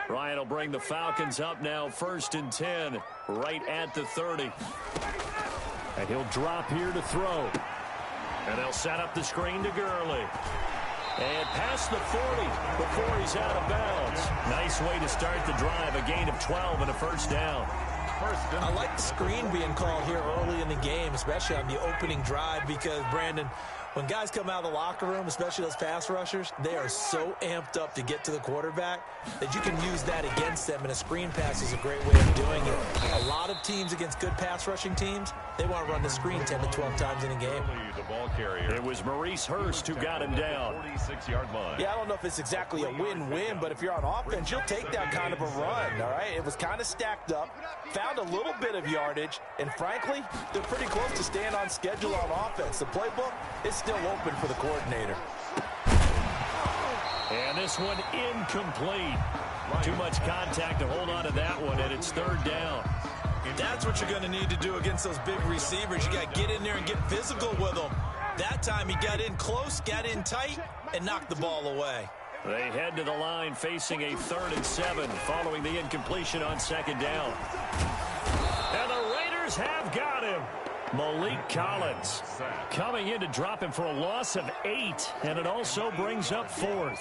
Ryan will bring the Falcons up now 1st and 10, right at the 30. And he'll drop here to throw. And they'll set up the screen to Gurley. And past the 40 before he's out of bounds. Nice way to start the drive. A gain of 12 and a first down. I like the screen being called here early in the game, especially on the opening drive, because, Brandon, when guys come out of the locker room, especially those pass rushers, they are so amped up to get to the quarterback that you can use that against them, and a screen pass is a great way of doing it. A lot of teams against good pass rushing teams, they want to run the screen 10 to 12 times in a game. It was Maurice Hurst who got him down. 46-yard line. Yeah, I don't know if it's exactly a win-win, but if you're on offense, you'll take that kind of a run, all right? It was kind of stacked up, found a little bit of yardage, and frankly, they're pretty close to staying on schedule on offense. The playbook is still open for the coordinator. And this one incomplete. Too much contact to hold on to that one, and it's 3rd down. That's what you're going to need to do against those big receivers. You got to get in there and get physical with them. That time he got in close, got in tight, and knocked the ball away. They head to the line facing a 3rd and 7 following the incompletion on 2nd down. And the Raiders have got him. Malik Collins coming in to drop him for a loss of 8, and it also brings up 4th.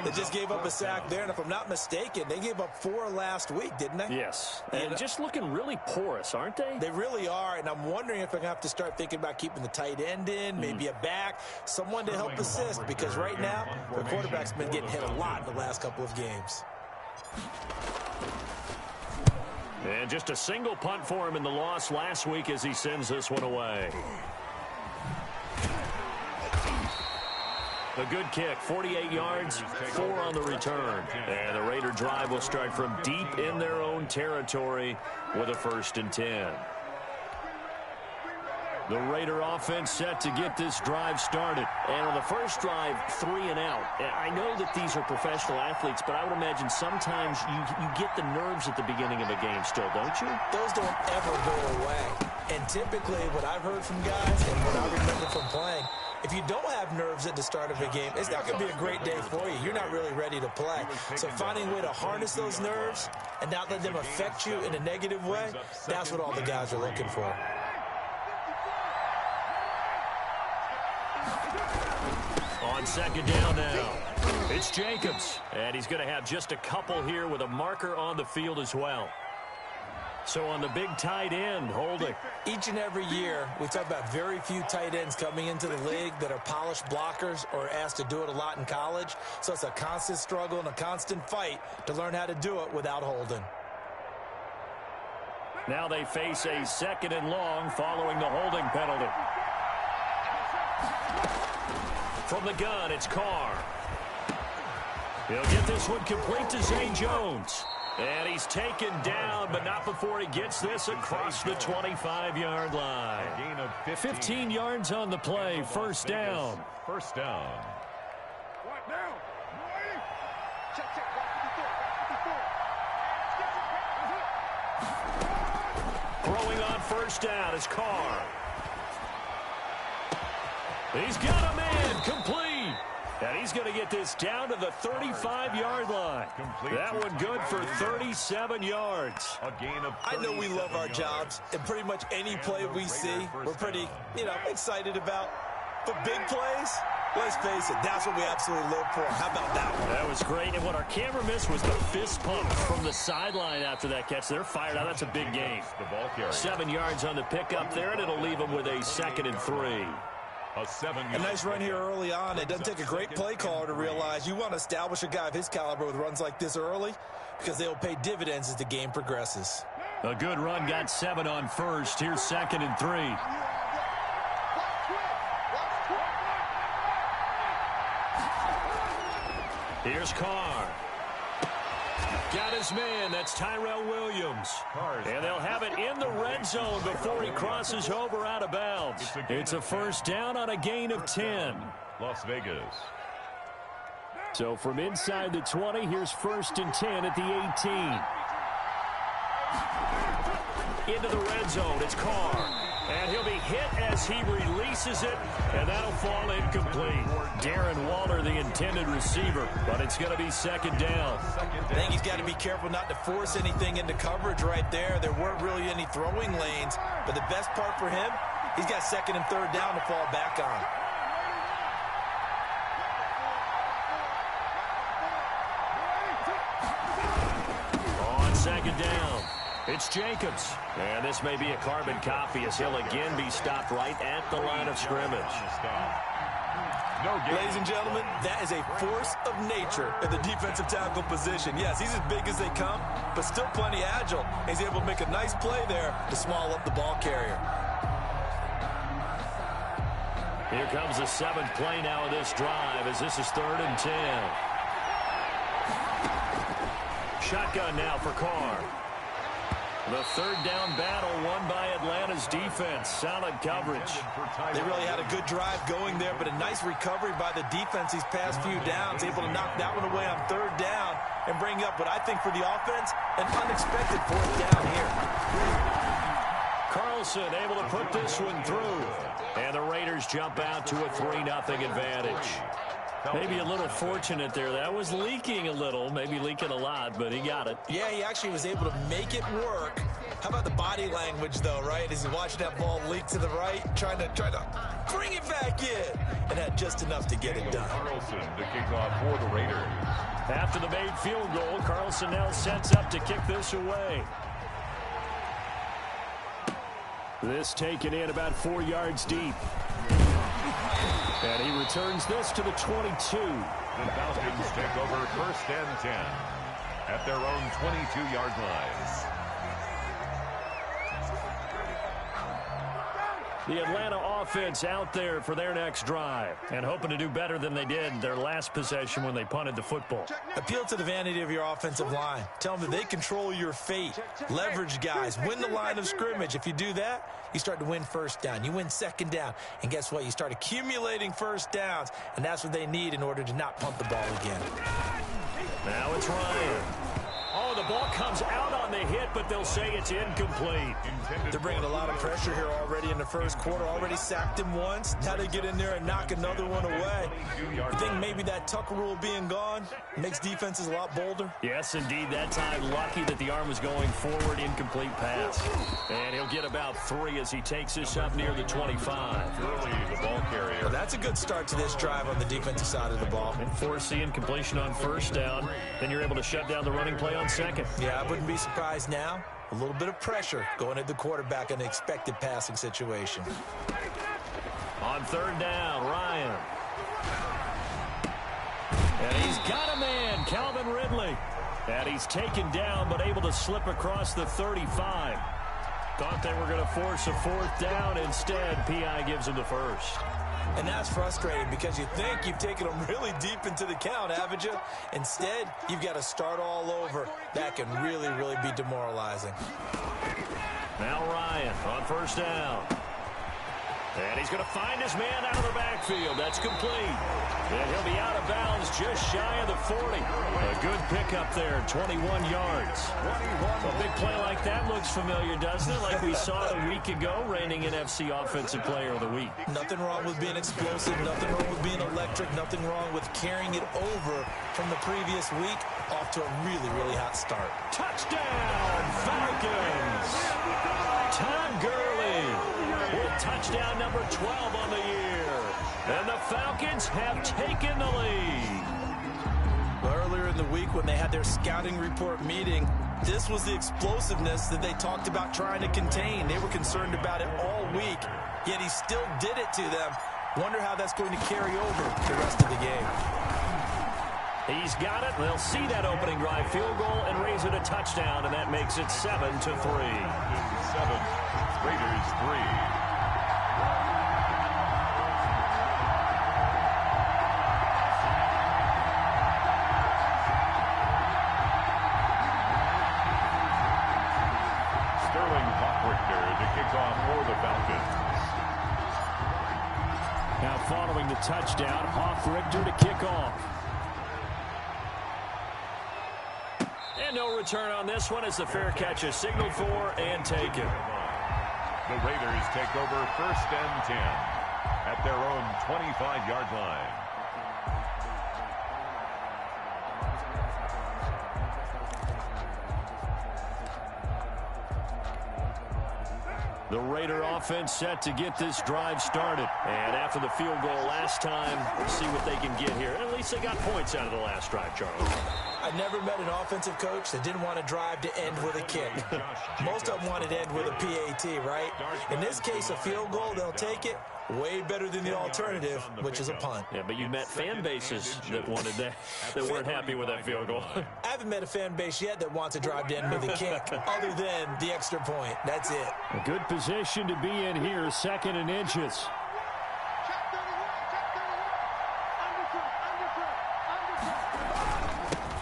They just gave up a sack there, and if I'm not mistaken, they gave up 4 last week, didn't they? Yes, and just looking really porous, aren't they? They really are, and I'm wondering if I'm going to have to start thinking about keeping the tight end in, maybe a back, someone to help assist, because right now, the quarterback's been getting hit a lot in the last couple of games. And just a single punt for him in the loss last week as he sends this one away. A good kick, 48 yards, 4 on the return. And the Raider drive will start from deep in their own territory with a 1st and 10. The Raider offense set to get this drive started. And on the first drive, 3 and out. I know that these are professional athletes, but I would imagine sometimes you get the nerves at the beginning of a game still, don't you? Those don't ever go away. And typically what I've heard from guys and what I remember from playing, if you don't have nerves at the start of a game, it's not going to be a great day for you. You're not really ready to play. So finding a way to harness those nerves and not let them affect you in a negative way, that's what all the guys are looking for. On 2nd down now, it's Jacobs. And he's going to have just a couple here with a marker on the field as well. So on the big tight end, holding. Each and every year, we talk about very few tight ends coming into the league that are polished blockers or asked to do it a lot in college. So it's a constant struggle and a constant fight to learn how to do it without holding. Now they face a 2nd and long following the holding penalty. From the gun, it's Carr. He'll get this one complete to Zay Jones. And he's taken down, but not before he gets this across the 25-yard line. 15 yards on the play, 1st down. First down. Throwing on 1st down is Carr. He's got a man complete. And he's going to get this down to the 35-yard line. That one good for 37 yards. I know we love our jobs, and pretty much any play we see, we're pretty, excited about. But big plays, let's face it, that's what we absolutely live for. How about that one? That was great. And what our camera missed was the fist pump from the sideline after that catch. They're fired out. That's a big gain. 7 yards on the pickup there, and it'll leave them with a 2nd and 3. A nice run here early on. It doesn't take a great play caller to realize you want to establish a guy of his caliber with runs like this early because they'll pay dividends as the game progresses. A good run got 7 on 1st. Here's 2nd and 3. Here's Carr. Got his man. That's Tyrell Williams. And they'll have it in the red zone before he crosses over out of bounds. It's a 1st down on a gain of 10. Las Vegas. So from inside the 20, here's 1st and 10 at the 18. Into the red zone. It's Carr. And he'll be hit as he releases it, and that'll fall incomplete. Darren Waller, the intended receiver, but it's going to be second down. I think he's got to be careful not to force anything into coverage right there. There weren't really any throwing lanes, but the best part for him, he's got second and third down to fall back on. On second down, it's Jacobs. And this may be a carbon copy as he'll again be stopped right at the line of scrimmage. Ladies and gentlemen, that is a force of nature in the defensive tackle position. Yes, he's as big as they come, but still plenty agile. He's able to make a nice play there to small up the ball carrier. Here comes the seventh play now of this drive as this is 3rd and 10. Shotgun now for Carr. The third down battle won by Atlanta's defense. Solid coverage. They really had a good drive going there, but a nice recovery by the defense these past few downs. Able to knock that one away on third down and bring up what I think for the offense, an unexpected fourth down here. Carlson able to put this one through. And the Raiders jump out to a 3-0 advantage. Maybe a little fortunate there. That was leaking a little, maybe leaking a lot, but he got it. Yeah, he actually was able to make it work. How about the body language, though, right? As he watched that ball leak to the right, trying to bring it back in, and had just enough to get it done. Carlson to kick off for the Raiders. After the made field goal, Carlson now sets up to kick this away. This taken in about 4 yards deep. And he returns this to the 22. The Falcons take over 1st and 10 at their own 22-yard line. The Atlanta offense out there for their next drive and hoping to do better than they did their last possession when they punted the football. Appeal to the vanity of your offensive line. Tell them that they control your fate. Leverage guys. Win the line of scrimmage. If you do that, you start to win first down. You win second down. And guess what? You start accumulating first downs. And that's what they need in order to not punt the ball again. Now it's Ryan. Oh, the ball comes out on the hit, but they'll say it's incomplete. They're bringing a lot of pressure here already in the first quarter. Already sacked him once. Now they get in there and knock another one away. You think maybe that Tucker rule being gone makes defenses a lot bolder? Yes, indeed. That time, lucky that the arm was going forward. Incomplete pass. And he'll get about 3 as he takes this up near the 25. Early, the ball carrier. Well, that's a good start to this drive on the defensive side of the ball. And force the incompletion on first down. Then you're able to shut down the running play on second. Yeah, I wouldn't be surprised now. A little bit of pressure going at the quarterback in an expected passing situation. On third down, Ryan. And he's got a man, Calvin Ridley. And he's taken down, but able to slip across the 35. Thought they were going to force a fourth down. Instead, P.I. gives him the first. And that's frustrating because you think you've taken them really deep into the count, haven't you? Instead, you've got to start all over. That can really, really be demoralizing. Now Ryan on first down. And he's going to find his man out of the backfield. That's complete. And he'll be out of bounds just shy of the 40. A good pickup there, 21 yards. A big play like that looks familiar, doesn't it? Like we saw a week ago, reigning NFC Offensive Player of the Week. Nothing wrong with being explosive. Nothing wrong with being electric. Nothing wrong with carrying it over from the previous week off to a really, really hot start. Touchdown, Falcons! Todd Gurley with touchdown number 12 on the year. And the Falcons have taken the lead. Earlier in the week when they had their scouting report meeting, this was the explosiveness that they talked about trying to contain. They were concerned about it all week, yet he still did it to them. Wonder how that's going to carry over the rest of the game. He's got it. They'll see that opening drive field goal and raise it a touchdown, and that makes it 7-3. 7, Raiders 3. Now following the touchdown, Hoff-Richter to kick off. And no return on this one as the fair catch is signaled for and taken. The Raiders take over 1st and 10 at their own 25-yard line. The Raider offense set to get this drive started. And after the field goal last time, we'll see what they can get here. At least they got points out of the last drive, Charles. I never met an offensive coach that didn't want to drive to end with a kick. Most of them wanted to end with a PAT, right? In this case, a field goal, they'll take it. Way better than the alternative, which is a punt. Yeah, but you met fan bases that wanted that weren't happy with that field goal. I haven't met a fan base yet that wants to drive to end with a kick, other than the extra point. That's it. A good position to be in here, 2nd and inches.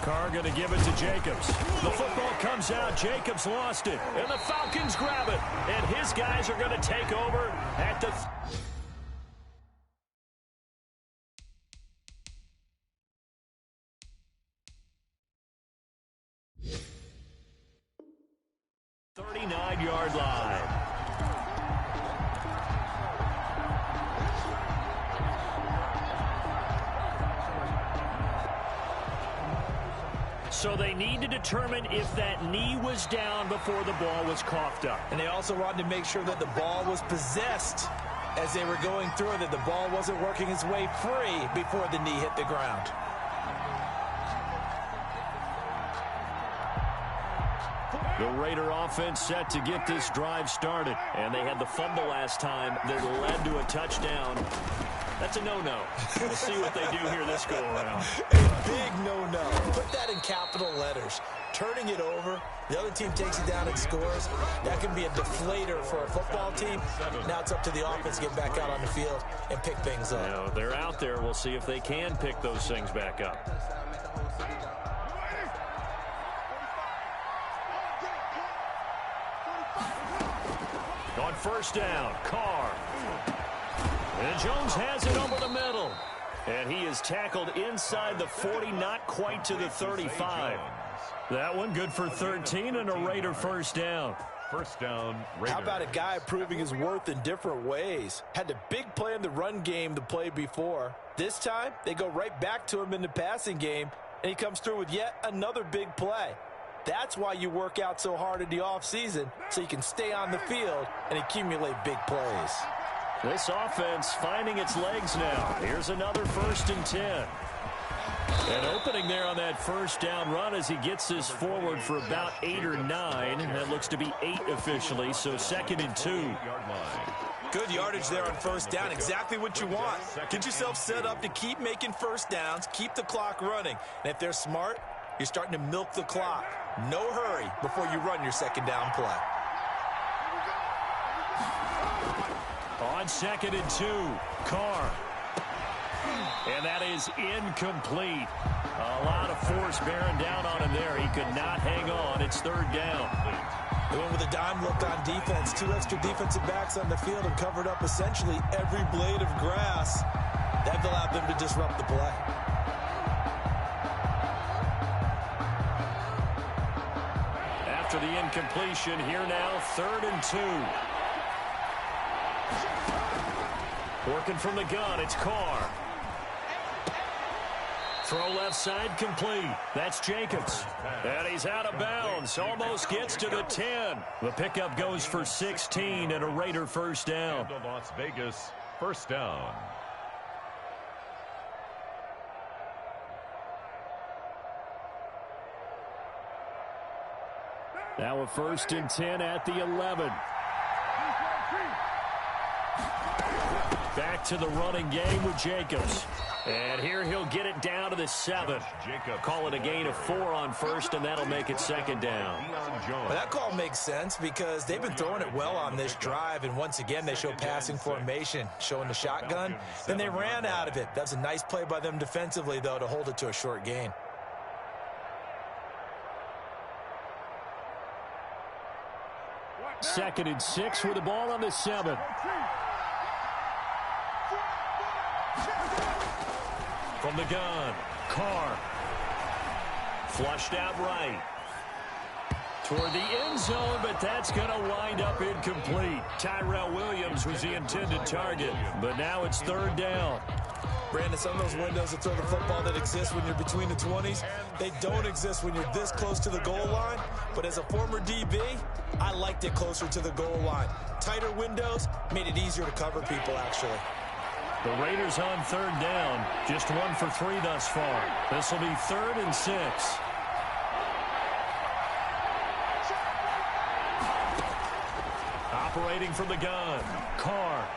Carr going to give it to Jacobs. The football comes out. Jacobs lost it. And the Falcons grab it. And his guys are going to take over at the... .39-yard line. So they need to determine if that knee was down before the ball was coughed up. And they also wanted to make sure that the ball was possessed as they were going through, that the ball wasn't working its way free before the knee hit the ground. The Raider offense set to get this drive started. And they had the fumble last time that led to a touchdown. That's a no-no. We'll see what they do here this go-around. A big no-no. Put that in capital letters. Turning it over, the other team takes it down and scores. That can be a deflator for a football team. Now it's up to the offense to get back out on the field and pick things up. You know, they're out there. We'll see if they can pick those things back up. On 1st down, Carr. And Jones has it over the middle. And he is tackled inside the 40, not quite to the 35. That one good for 13 and a Raider 1st down. 1st down, Raiders. How about a guy proving his worth in different ways? Had the big play in the run game the play before. This time, they go right back to him in the passing game, and he comes through with yet another big play. That's why you work out so hard in the offseason, so you can stay on the field and accumulate big plays. This offense finding its legs now. Here's another 1st and 10. And opening there on that 1st down run as he gets this forward for about 8 or 9. That looks to be 8 officially, so 2nd and 2. Good yardage there on 1st down. Exactly what you want. Get yourself set up to keep making 1st downs, keep the clock running. And if they're smart, you're starting to milk the clock. No hurry before you run your 2nd down play. On 2nd and 2, Carr. And that is incomplete. A lot of force bearing down on him there. He could not hang on. It's 3rd down. They went with a dime look on defense. 2 extra defensive backs on the field and covered up essentially every blade of grass. That allowed them to disrupt the play. After the incompletion, here now, 3rd and 2. Working from the gun, it's Carr. Throw left side complete. That's Jacobs. And he's out of bounds. Almost gets to the 10. The pickup goes for 16 and a Raider 1st down. Las Vegas 1st down. Now a 1st and 10 at the 11. Back to the running game with Jacobs. And here he'll get it down to the 7. Call it a gain of 4 on 1st, and that'll make it 2nd down. Well, that call makes sense because they've been throwing it well on this drive, and once again they show passing formation, showing the shotgun. Then they ran out of it. That's a nice play by them defensively, though, to hold it to a short gain. Second and 6 with the ball on the 7. From the gun, Carr. Flushed out right. toward the end zone, but that's going to wind up incomplete. Tyrell Williams was the intended target, but now it's third down. Brandon, some of those windows to throw the football that exist when you're between the 20s, they don't exist when you're this close to the goal line. But as a former DB, I liked it closer to the goal line. Tighter windows made it easier to cover people, actually. The Raiders on third down, just 1 for 3 thus far. This will be 3rd and 6. Operating from the gun, Carr.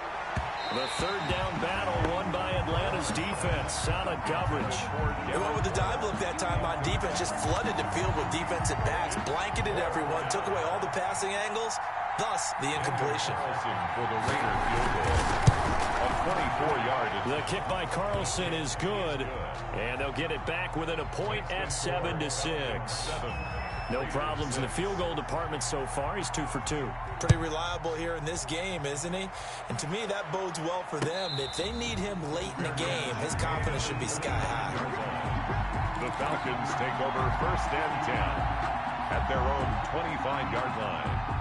The third down battle won by Atlanta's defense. Solid coverage. They went with the dive look that time on defense. Just flooded the field with defensive backs. Blanketed everyone. Took away all the passing angles. Thus, the incompletion. For the Raider field goal. A 24-yard. The kick by Carlson is good. And they'll get it back within a point at 7-6. No problems in the field goal department so far. He's 2 for 2. Pretty reliable here in this game, isn't he? And to me, that bodes well for them. If they need him late in the game, his confidence should be sky high. The Falcons take over 1st and 10 at their own 25-yard line.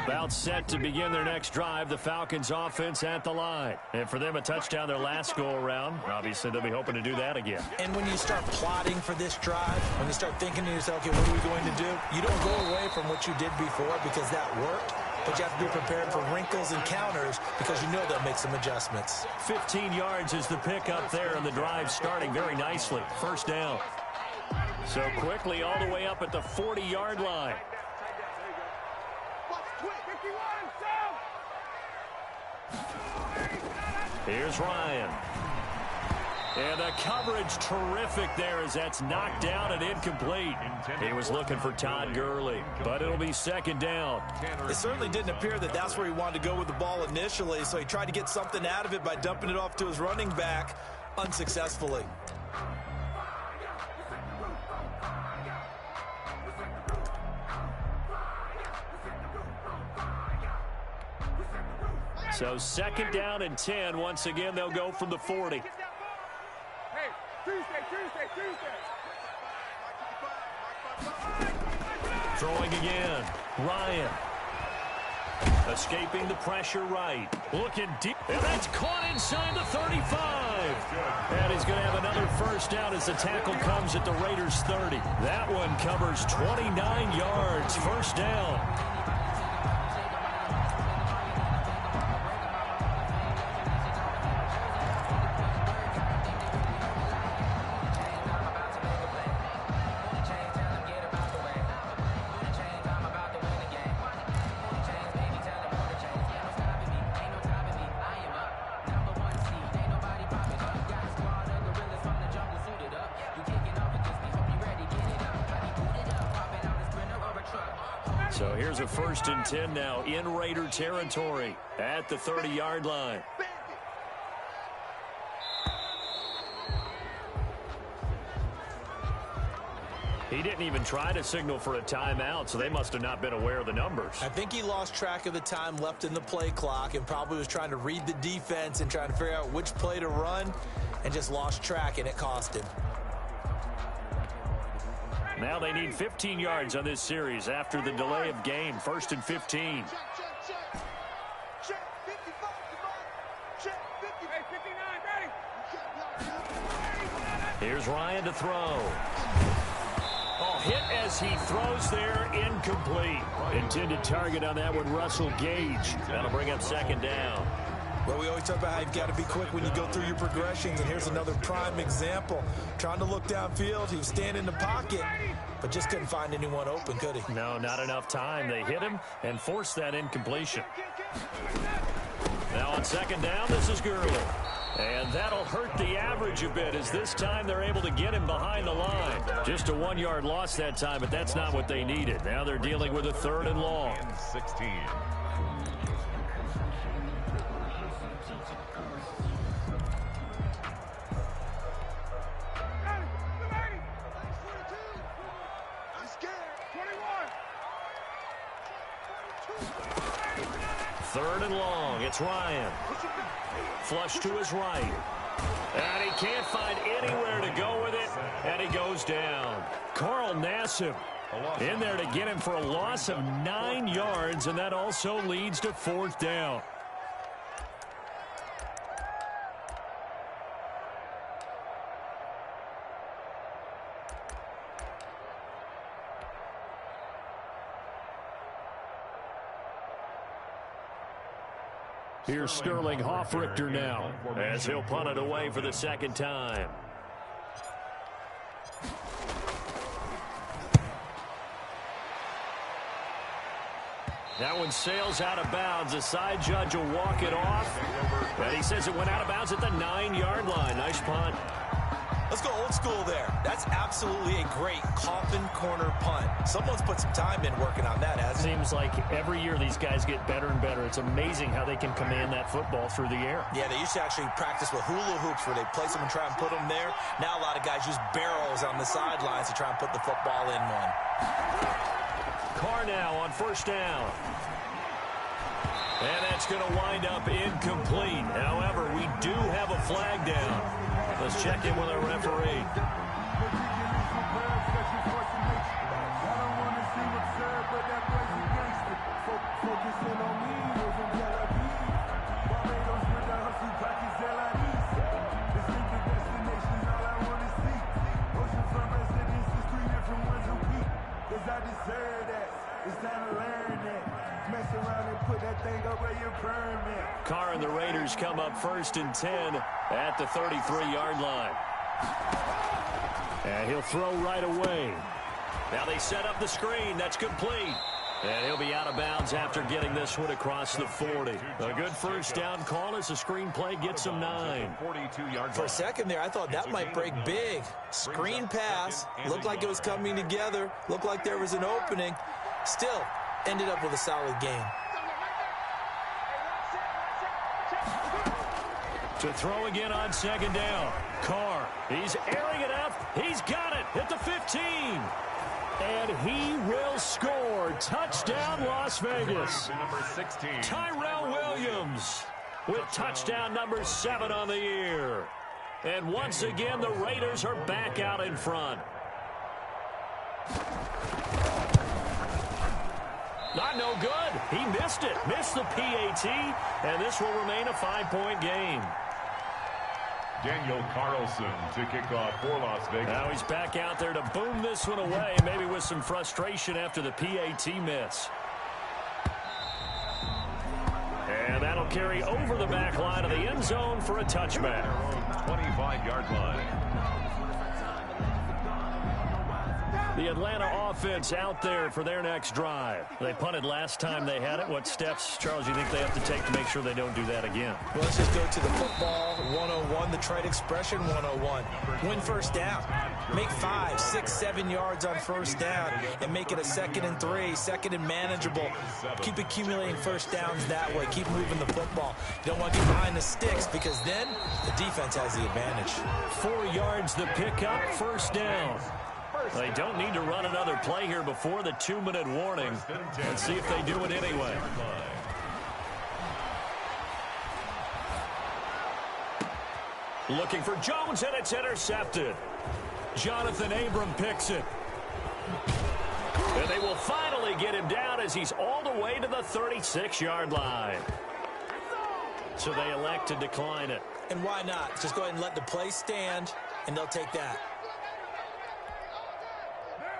About set to begin their next drive, the Falcons offense at the line. And for them, a touchdown their last go-around. Obviously, they'll be hoping to do that again. And when you start plotting for this drive, when you start thinking to yourself, okay, what are we going to do? You don't go away from what you did before because that worked. But you have to be prepared for wrinkles and counters because you know they'll make some adjustments. 15 yards is the pickup there, and the drive starting very nicely. 1st down. So quickly all the way up at the 40-yard line. Here's Ryan. And the coverage terrific there as that's knocked down and incomplete. He was looking for Todd Gurley, but it'll be 2nd down. It certainly didn't appear that that's where he wanted to go with the ball initially, so he tried to get something out of it by dumping it off to his running back unsuccessfully. So 2nd down and 10. Once again, they'll go from the 40. Hey, Tuesday. Throwing again. Ryan. Escaping the pressure right. Looking deep. And that's caught inside the 35. And he's going to have another 1st down as the tackle comes at the Raiders' 30. That one covers 29 yards. 1st down. So here's a 1st and 10 now in Raider territory at the 30-yard line. He didn't even try to signal for a timeout, so they must have not been aware of the numbers. I think he lost track of the time left in the play clock and probably was trying to read the defense and trying to figure out which play to run and just lost track, and it cost him. Now they need 15 yards on this series after the delay of game. 1st and 15. Here's Ryan to throw. Oh, hit as he throws there, incomplete. Intended target on that one, Russell Gage. That'll bring up 2nd down. Well, we always talk about how you've got to be quick when you go through your progressions, and here's another prime example. Trying to look downfield, he was standing in the pocket, but just couldn't find anyone open, could he? No, not enough time. They hit him and forced that incompletion. Now on 2nd down, this is Gurley. And that'll hurt the average a bit as this time they're able to get him behind the line. Just a 1-yard loss that time, but that's not what they needed. Now they're dealing with a 3rd and long. 16. 3rd and long. It's Ryan. Flush to his right. And he can't find anywhere to go with it. And he goes down. Carl Nassib in there to get him for a loss of 9 yards. And that also leads to 4th down. Here's Sterling Hoffrichter now as he'll punt it away for the 2nd time. That one sails out of bounds. The side judge will walk it off. And he says it went out of bounds at the 9-yard line. Nice punt. Let's go old school there. That's absolutely a great coffin corner punt. Someone's put some time in working on that, hasn't it? Seems like every year these guys get better and better. It's amazing how they can command that football through the air. Yeah, they used to actually practice with hula hoops where they place them and try and put them there. Now a lot of guys use barrels on the sidelines to try and put the football in one. Carr now on 1st down. And that's going to wind up incomplete. However, we do have a flag down. Let's check in with our referee. Carr and the Raiders come up 1st and 10 at the 33-yard line. And he'll throw right away. Now they set up the screen. That's complete. And he'll be out of bounds after getting this one across the 40. A good 1st down call as the screenplay gets him 9. For a second there, I thought that might break big. Screen pass. Looked like it was coming together. Looked like there was an opening. Still ended up with a solid game. To throw again on 2nd down. Carr, he's airing it up. He's got it at the 15. And he will score. Touchdown, Las Vegas. Tyrell Williams with touchdown number 7 on the year. And once again, the Raiders are back out in front. Not no good. He missed it. Missed the PAT. And this will remain a 5-point game. Daniel Carlson to kick off for Las Vegas. Now he's back out there to boom this one away, maybe with some frustration after the PAT miss. And that'll carry over the back line of the end zone for a touchback. 25-yard line. The Atlanta offense out there for their next drive. They punted last time they had it. What steps, Charles, you think they have to take to make sure they don't do that again? Well, let's just go to the football 101, the trade expression 101. Win 1st down. Make 5, 6, 7 yards on 1st down and make it a 2nd and 3, 2nd and manageable. Keep accumulating 1st downs that way. Keep moving the football. You don't want to get behind the sticks because then the defense has the advantage. 4 yards the pickup, 1st down. They don't need to run another play here before the 2-minute warning. Let's see if they do it anyway. Looking for Jones, and it's intercepted. Jonathan Abram picks it. And they will finally get him down as he's all the way to the 36-yard line. So they elect to decline it. And why not? Just go ahead and let the play stand, and they'll take that.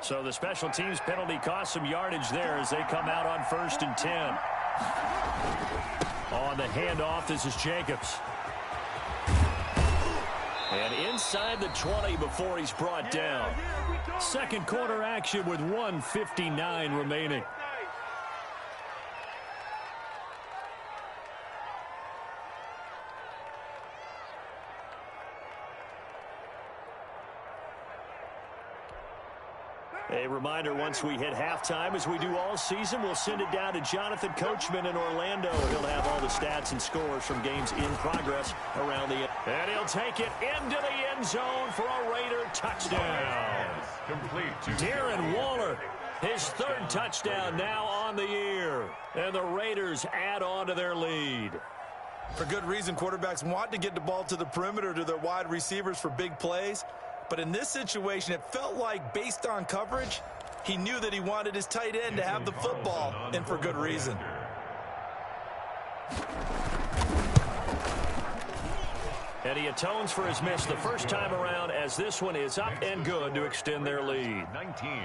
So the special teams penalty cost some yardage there as they come out on 1st and 10. On the handoff, this is Jacobs. And inside the 20 before he's brought down. 2nd quarter action with 1:59 remaining. A reminder, once we hit halftime, as we do all season, we'll send it down to Jonathan Coachman in Orlando. He'll have all the stats and scores from games in progress around the end. And he'll take it into the end zone for a Raider touchdown. Complete to Darren Waller His third touchdown now on the year. And the Raiders add on to their lead. For good reason, quarterbacks want to get the ball to the perimeter to their wide receivers for big plays. But in this situation, it felt like, based on coverage, he knew that he wanted his tight end to have the football, and for good reason. And he atones for his miss the first time around, as this one is up and good to extend their lead. 19,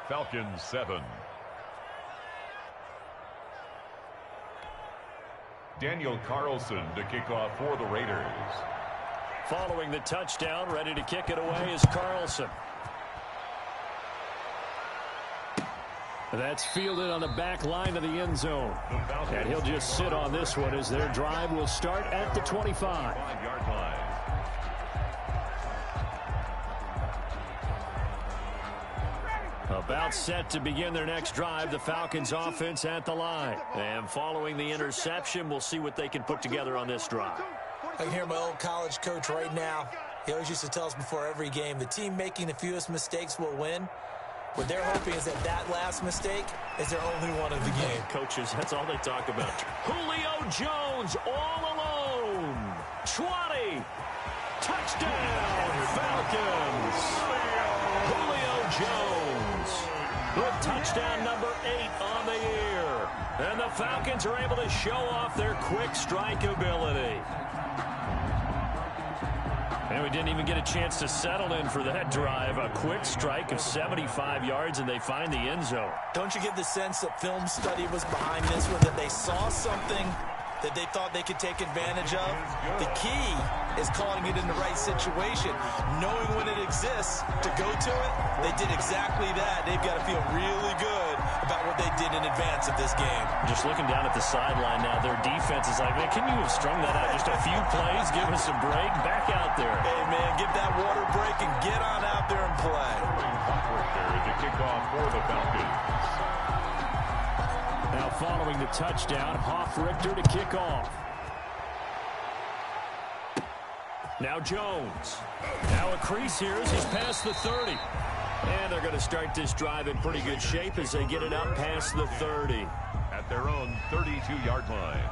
Falcons 7. Daniel Carlson to kick off for the Raiders. Following the touchdown, ready to kick it away is Carlson. That's fielded on the back line of the end zone. And he'll just sit on this one as their drive will start at the 25. 5-yard line. About set to begin their next drive, the Falcons offense at the line. And following the interception, we'll see what they can put together on this drive. I can hear my old college coach right now. He always used to tell us before every game, the team making the fewest mistakes will win. What they're hoping is that last mistake is their only one of the game. Coaches, that's all they talk about. Julio Jones all alone. 20. Touchdown, Falcons. Julio Jones with touchdown number 8 on the year. And the Falcons are able to show off their quick strike ability. And we didn't even get a chance to settle in for that drive. A quick strike of 75 yards, and they find the end zone. Don't you get the sense that film study was behind this one, that they saw something that they thought they could take advantage of? The key is calling it in the right situation, knowing when it exists to go to it. They did exactly that. They've got to feel really good about what they did in advance of this game. Just looking down at the sideline now, their defense is like, man, can you have strung that out just a few plays? Give us a break. Back out there. Hey, man, give that water break and get on out there and play. There to kick off for the Falcons. Now following the touchdown, Hoff-Richter to kick off. Now Jones. Now a crease here as he's past the 30. And they're going to start this drive in pretty good shape as they get it up past the 30. At their own 32-yard line.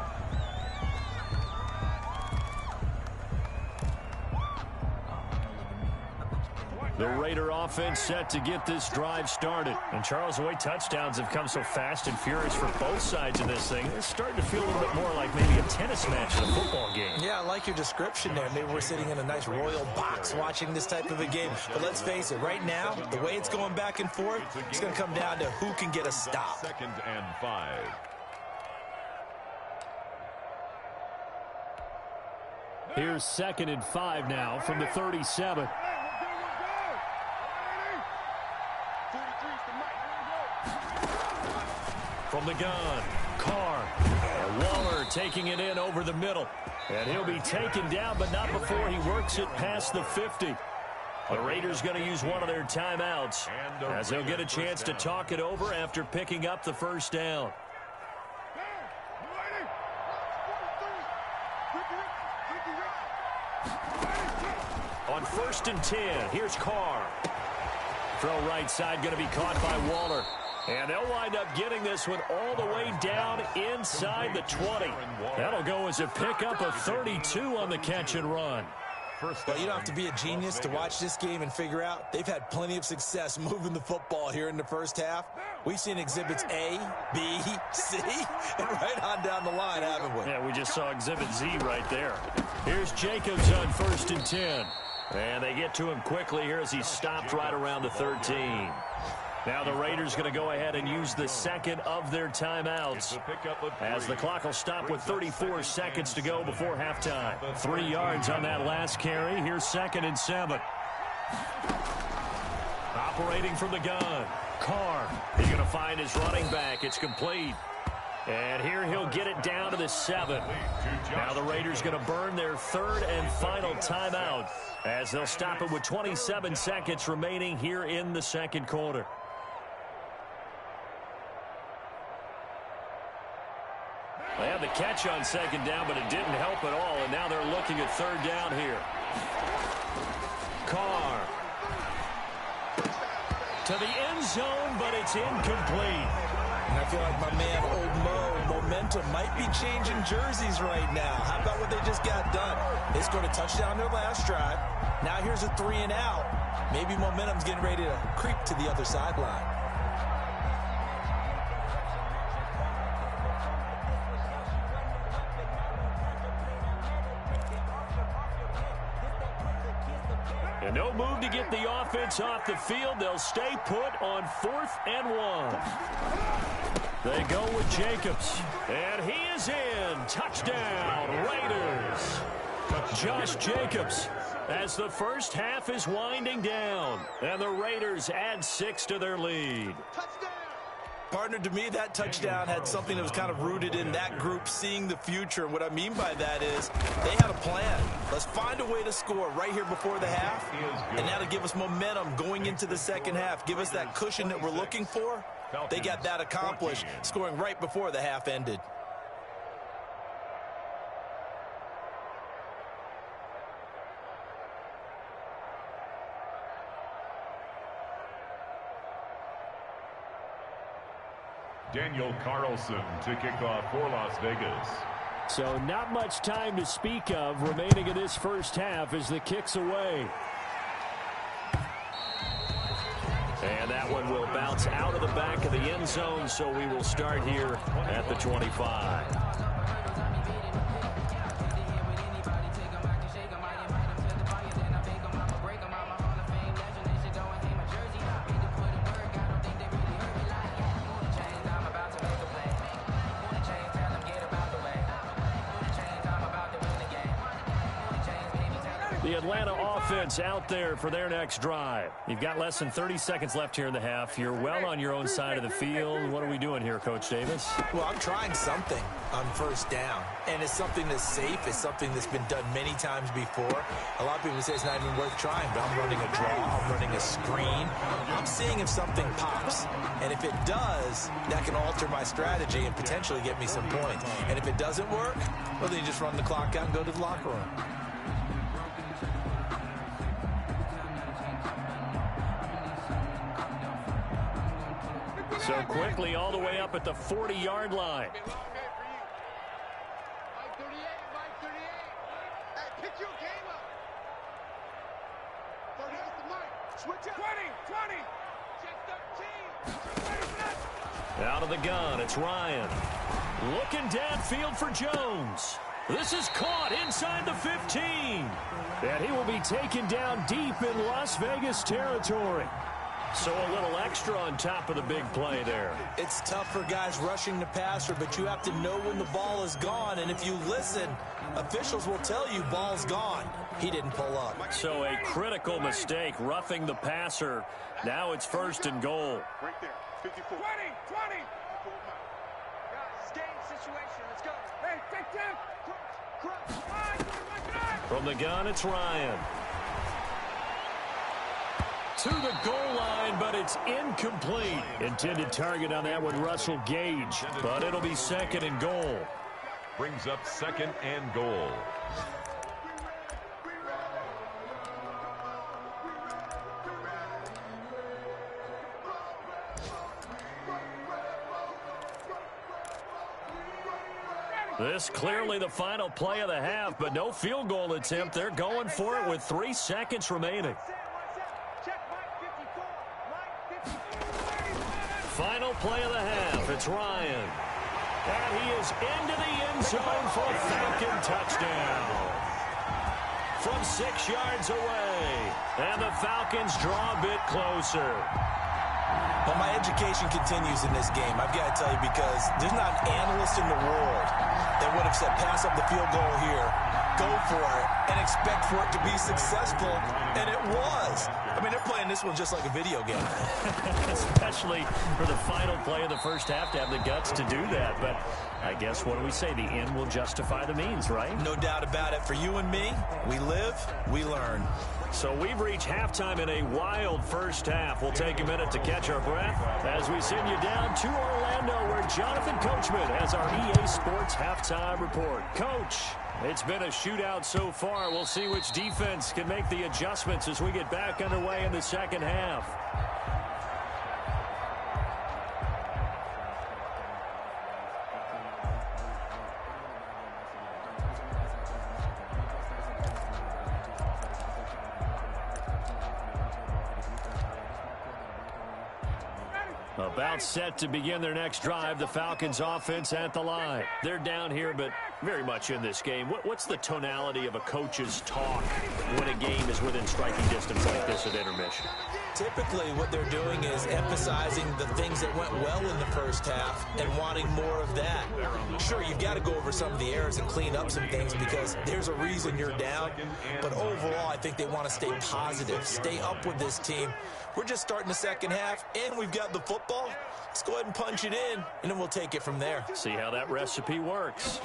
The Raider offense set to get this drive started. And Charles, the way touchdowns have come so fast and furious for both sides of this thing, it's starting to feel a little bit more like maybe a tennis match in a football game. Yeah, I like your description there. Maybe we're sitting in a nice royal box watching this type of a game. But let's face it, right now, the way it's going back and forth, it's going to come down to who can get a stop. 2nd and 5. Here's 2nd and 5 now from the 37. From the gun, Carr. And Waller taking it in over the middle. And he'll be taken down, but not before he works it past the 50. The Raiders going to use one of their timeouts as they'll get a chance to talk it over after picking up the first down. On 1st and 10, here's Carr. Throw right side going to be caught by Waller. And they'll wind up getting this one all the way down inside the 20. That'll go as a pickup of 32 on the catch and run. Well, you don't have to be a genius to watch this game and figure out they've had plenty of success moving the football here in the first half. We've seen exhibits A, B, C, and right on down the line, haven't we? Yeah, we just saw exhibit Z right there. Here's Jacobs on 1st and 10. And they get to him quickly here as he's stopped right around the 13. Now the Raiders going to go ahead and use the second of their timeouts as the clock will stop with 34 seconds to go before halftime. 3 yards on that last carry. Here's 2nd and 7. Operating from the gun. Carr. He's going to find his running back. It's complete. And here he'll get it down to the 7. Now the Raiders going to burn their 3rd and final timeout as they'll stop it with 27 seconds remaining here in the second quarter. They had the catch on 2nd down, but it didn't help at all, and now they're looking at 3rd down here. Carr. to the end zone, but it's incomplete. And I feel like my man, Old Mo, momentum might be changing jerseys right now. How about what they just got done? They scored a touchdown their last drive. Now here's a 3 and out. Maybe momentum's getting ready to creep to the other sideline. And no move to get the offense off the field. They'll stay put on 4th and 1. They go with Jacobs. And he is in. Touchdown, Raiders. Josh Jacobs as the first half is winding down. And the Raiders add 6 to their lead. Partner, to me, that touchdown had something that was kind of rooted in that group seeing the future. What I mean by that is they had a plan. Let's find a way to score right here before the half, and now to give us momentum going into the second half, give us that cushion that we're looking for. They got that accomplished, scoring right before the half ended. Daniel Carlson to kick off for Las Vegas. So not much time to speak of remaining in this first half as the kick's away. And that one will bounce out of the back of the end zone, so we will start here at the 25. The Atlanta offense out there for their next drive. You've got less than 30 seconds left here in the half. You're well on your own side of the field. What are we doing here, Coach Davis? Well, I'm trying something on first down, and it's something that's safe. It's something that's been done many times before. A lot of people say it's not even worth trying, but I'm running a draw. I'm running a screen. I'm seeing if something pops, and if it does, that can alter my strategy and potentially get me some points. And if it doesn't work, well, then you just run the clock out and go to the locker room. So quickly all the way up at the 40-yard line. Out of the gun, it's Ryan. Looking downfield for Jones. This is caught inside the 15. And he will be taken down deep in Las Vegas territory. So a little extra on top of the big play there. It's tough for guys rushing the passer, but you have to know when the ball is gone. And if you listen, officials will tell you ball's gone. He didn't pull up. So a critical mistake, roughing the passer. Now it's 1st and goal. Right there, 54. 20. Guys, game situation. Let's go. Hey, take them. From the gun, it's Ryan. To the goal line, but it's incomplete. Intended target on that one, Russell Gage. But it'll be 2nd and goal. Brings up 2nd and goal. This clearly the final play of the half, but no field goal attempt. They're going for it with 3 seconds remaining. Final play of the half. It's Ryan. And he is into the end zone for a Falcon touchdown. From 6 yards away. And the Falcons draw a bit closer. Well, my education continues in this game, I've got to tell you, because there's not an analyst in the world that would have said pass up the field goal here, go for it, and expect for it to be successful, and it was. I mean, they're playing this one just like a video game. Especially for the final play of the first half to have the guts to do that. But I guess, what do we say? The end will justify the means, right? No doubt about it. For you and me, we live, we learn. So we've reached halftime in a wild first half. We'll take a minute to catch our breath as we send you down to Orlando, where Jonathan Coachman has our EA Sports halftime report. Coach, it's been a shootout so far. We'll see which defense can make the adjustments as we get back underway in the second half. About set to begin their next drive, the Falcons offense at the line. They're down here, but very much in this game. What's the tonality of a coach's talk when a game is within striking distance like this at intermission? Typically, what they're doing is emphasizing the things that went well in the first half and wanting more of that. Sure, you've got to go over some of the errors and clean up some things because there's a reason you're down. But overall, I think they want to stay positive, stay up with this team. We're just starting the second half, and we've got the football. Let's go ahead and punch it in, and then we'll take it from there. See how that recipe works.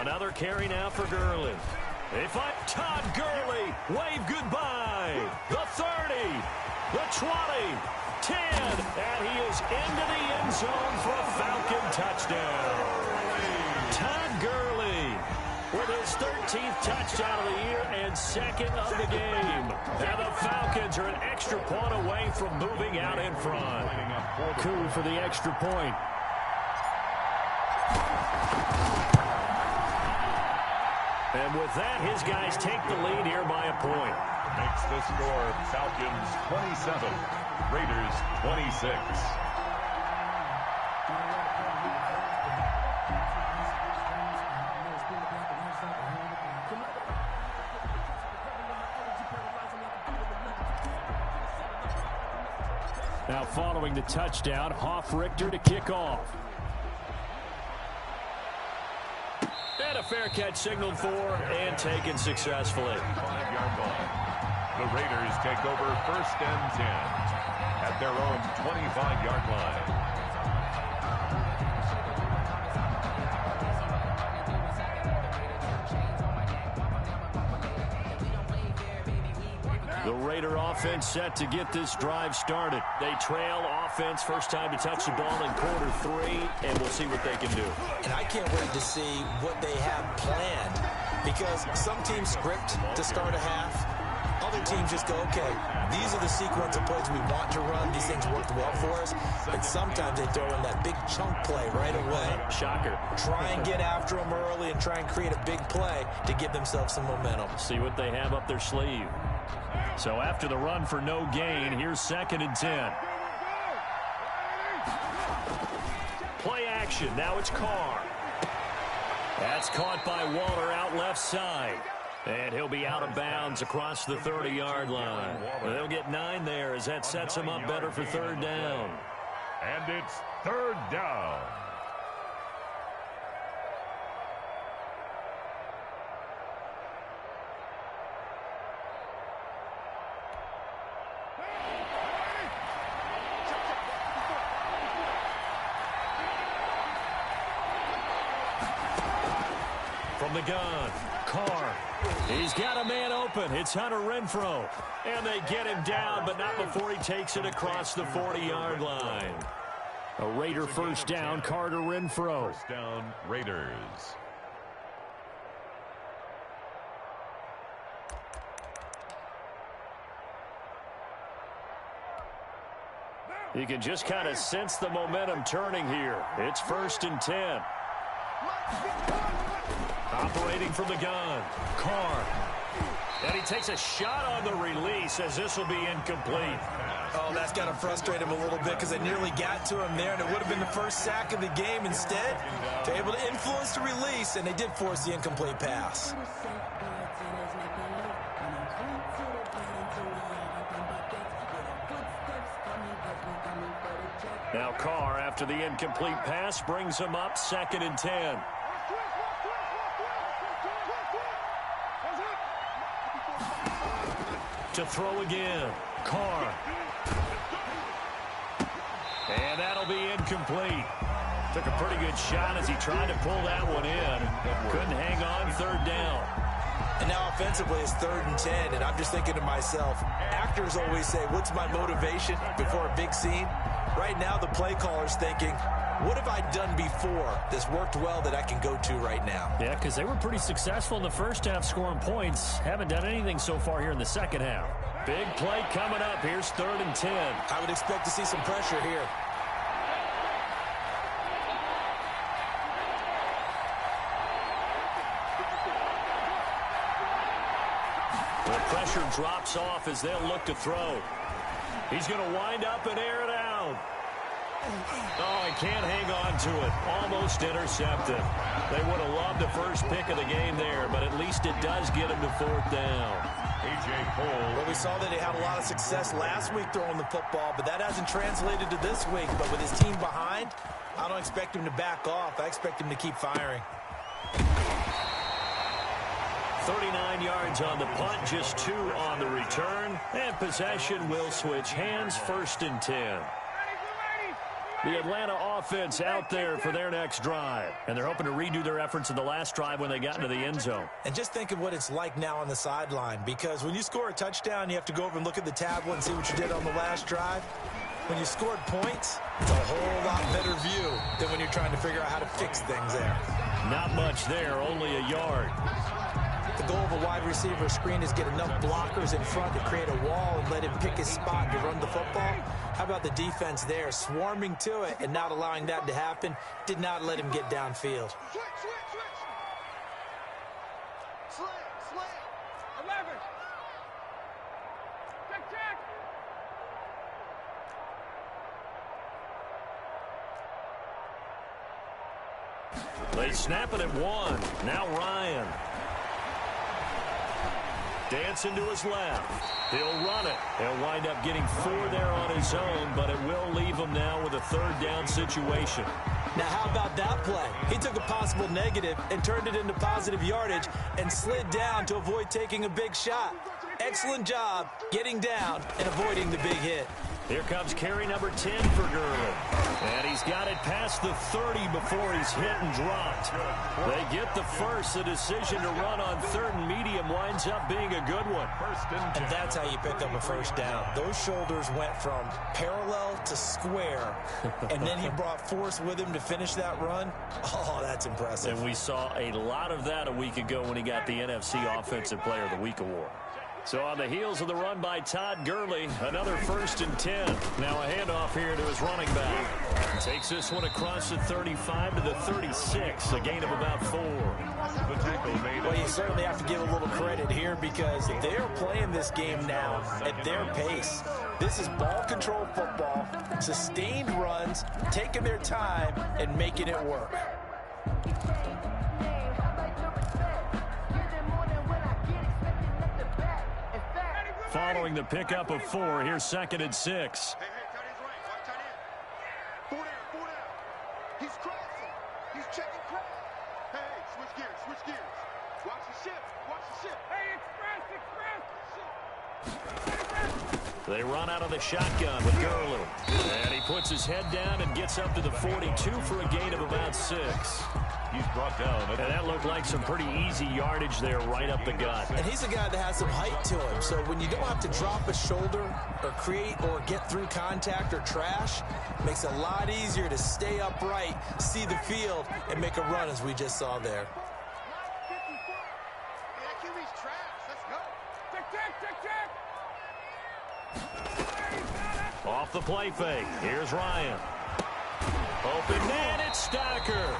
Another carry now for Gurley. They fight Todd Gurley. Wave goodbye. The 30, the 20, 10, and he is into the end zone for a Falcon touchdown. Todd Gurley with his 13th touchdown of the year and second of the game. And the Falcons are an extra point away from moving out in front. Coup for the extra point. And with that, his guys take the lead here by a point. Makes the score Falcons 27, Raiders 26. Now following the touchdown, Hoff-Richter to kick off. And a fair catch signaled for and taken successfully. 5-yard line. The Raiders take over 1st and 10 at their own 25-yard line. The Raider offense set to get this drive started. They trail offense, first time to touch the ball in quarter 3, and we'll see what they can do. And I can't wait to see what they have planned because some teams script to start a half. Other teams just go, okay, these are the sequence of plays we want to run. These things worked well for us. And sometimes they throw in that big chunk play right away. Shocker. Try and get after them early and try and create a big play to give themselves some momentum. See what they have up their sleeve. So after the run for no gain, here's 2nd and 10. Play action. Now it's Carr. That's caught by Waller out left side. And he'll be out of bounds across the 30-yard line. They'll get 9 there as that sets him up better for 3rd down. And it's 3rd down. From the gun, Carr. He's got a man open. It's Hunter Renfrow. And they get him down, but not before he takes it across the 40-yard line. A Raider first down, Carter Renfrow. First down, Raiders. You can just kind of sense the momentum turning here. It's 1st and 10. Operating from the gun, Carr. And he takes a shot on the release as this will be incomplete. Oh, that's got to frustrate him a little bit because they nearly got to him there, and it would have been the first sack of the game. Instead, they're able to influence the release, and they did force the incomplete pass. Now Carr, after the incomplete pass, brings him up 2nd and 10. To throw again, Carr. And that'll be incomplete. Took a pretty good shot as he tried to pull that one in. Couldn't hang on, 3rd down. And now offensively it's 3rd and 10, and I'm just thinking to myself, actors always say, what's my motivation before a big scene? Right now the play caller's thinking, what have I done before that's worked well that I can go to right now? Yeah, because they were pretty successful in the first half scoring points. Haven't done anything so far here in the second half. Big play coming up. Here's 3rd and 10. I would expect to see some pressure here. The pressure drops off as they'll look to throw. He's going to wind up and air it out. Oh, he can't hang on to it. Almost intercepted. They would have loved the first pick of the game there, but at least it does get him to 4th down. A.J. Cole. Well, we saw that he had a lot of success last week throwing the football, but that hasn't translated to this week. But with his team behind, I don't expect him to back off. I expect him to keep firing. 39 yards on the punt, just 2 on the return. And possession will switch hands, 1st and 10. The Atlanta offense out there for their next drive. And they're hoping to redo their efforts in the last drive when they got into the end zone. And just think of what it's like now on the sideline, because when you score a touchdown, you have to go over and look at the tablet and see what you did on the last drive. When you scored points, it's a whole lot better view than when you're trying to figure out how to fix things there. Not much there, only a yard. The goal of a wide receiver screen is get enough blockers in front to create a wall and let him pick his spot to run the football. How about the defense there, swarming to it and not allowing that to happen? Did not let him get downfield. Switch. Slant. 11. Check. They snap it at 1. Now Ryan. Dancing to his left. He'll run it. He'll wind up getting 4 there on his own, but it will leave him now with a 3rd down situation. Now, how about that play? He took a possible negative and turned it into positive yardage and slid down to avoid taking a big shot. Excellent job getting down and avoiding the big hit. Here comes carry number 10 for Gurley. And he's got it past the 30 before he's hit and dropped. They get the first. The decision to run on 3rd and medium winds up being a good one. And that's how you pick up a 1st down. Those shoulders went from parallel to square, and then he brought force with him to finish that run. Oh, that's impressive. And we saw a lot of that a week ago when he got the NFC Offensive Player of the Week award. So on the heels of the run by Todd Gurley, another 1st and 10. Now a handoff here to his running back. Takes this one across the 35 to the 36, a gain of about 4. The tackle made. Well, you certainly have to give a little credit here because they're playing this game now at their pace. This is ball control football, sustained runs, taking their time, and making it work. Following the pickup of 4, here's 2nd and 6. Hey, tight end's right. Watch tight end. 4 down. He's crossing. He's checking cross. Hey, switch gears. Watch the ship. Hey, express. They run out of the shotgun with Gurley. And he puts his head down and gets up to the 42 for a gain of about 6. He's brought down. And that looked like some pretty easy yardage there right up the gut. And he's a guy that has some height to him. So when you don't have to drop a shoulder or create or get through contact or trash, it makes it a lot easier to stay upright, see the field, and make a run as we just saw there. That QB's trash. Let's go. Check. Off the play fake. Here's Ryan. Open man, it's Stacker.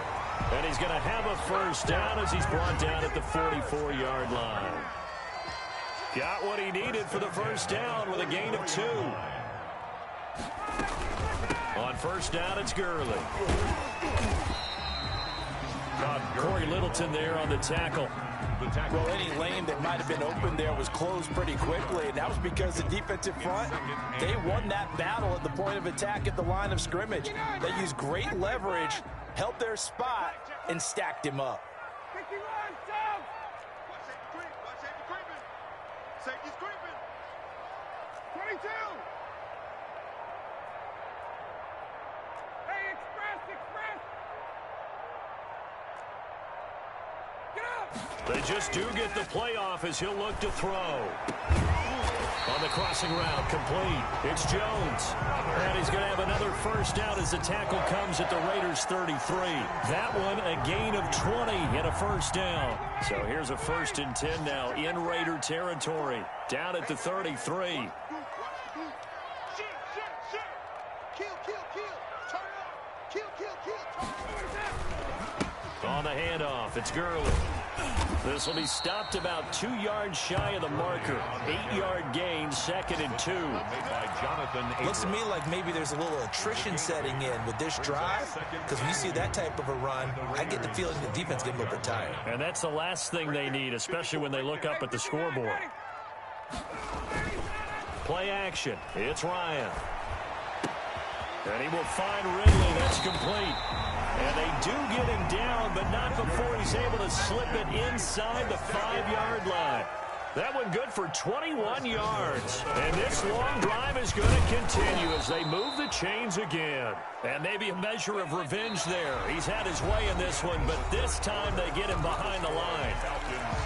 And he's going to have a 1st down as he's brought down at the 44-yard line. Got what he needed for the 1st down with a gain of 2. On 1st down, it's Gurley. Corey Littleton there on the tackle. Well, any lane that might have been open there was closed pretty quickly, and that was because the defensive front, they won that battle at the point of attack at the line of scrimmage. They used great leverage, held their spot, and stacked him up. 51, down. Watch safety creeping. Safety's creeping. 22. Hey, express. Get up. They just do get the playoff as he'll look to throw. On the crossing route, complete. It's Jones. And he's going to have another 1st down as the tackle comes at the Raiders' 33. That one, a gain of 20 and a 1st down. So here's a 1st and 10 now in Raider territory. Down at the 33. On the handoff, it's Gurley. This will be stopped about 2 yards shy of the marker. 8-yard gain, 2nd and 2. Looks to me like maybe there's a little attrition setting in with this drive, because when you see that type of a run, I get the feeling the defense getting a little bit tired. And that's the last thing they need, especially when they look up at the scoreboard. Play action. It's Ryan. And he will find Ridley. That's complete. And they do get him down, but not before he's able to slip it inside the 5-yard line. That one good for 21 yards. And this long drive is going to continue as they move the chains again. And maybe a measure of revenge there. He's had his way in this one, but this time they get him behind the line.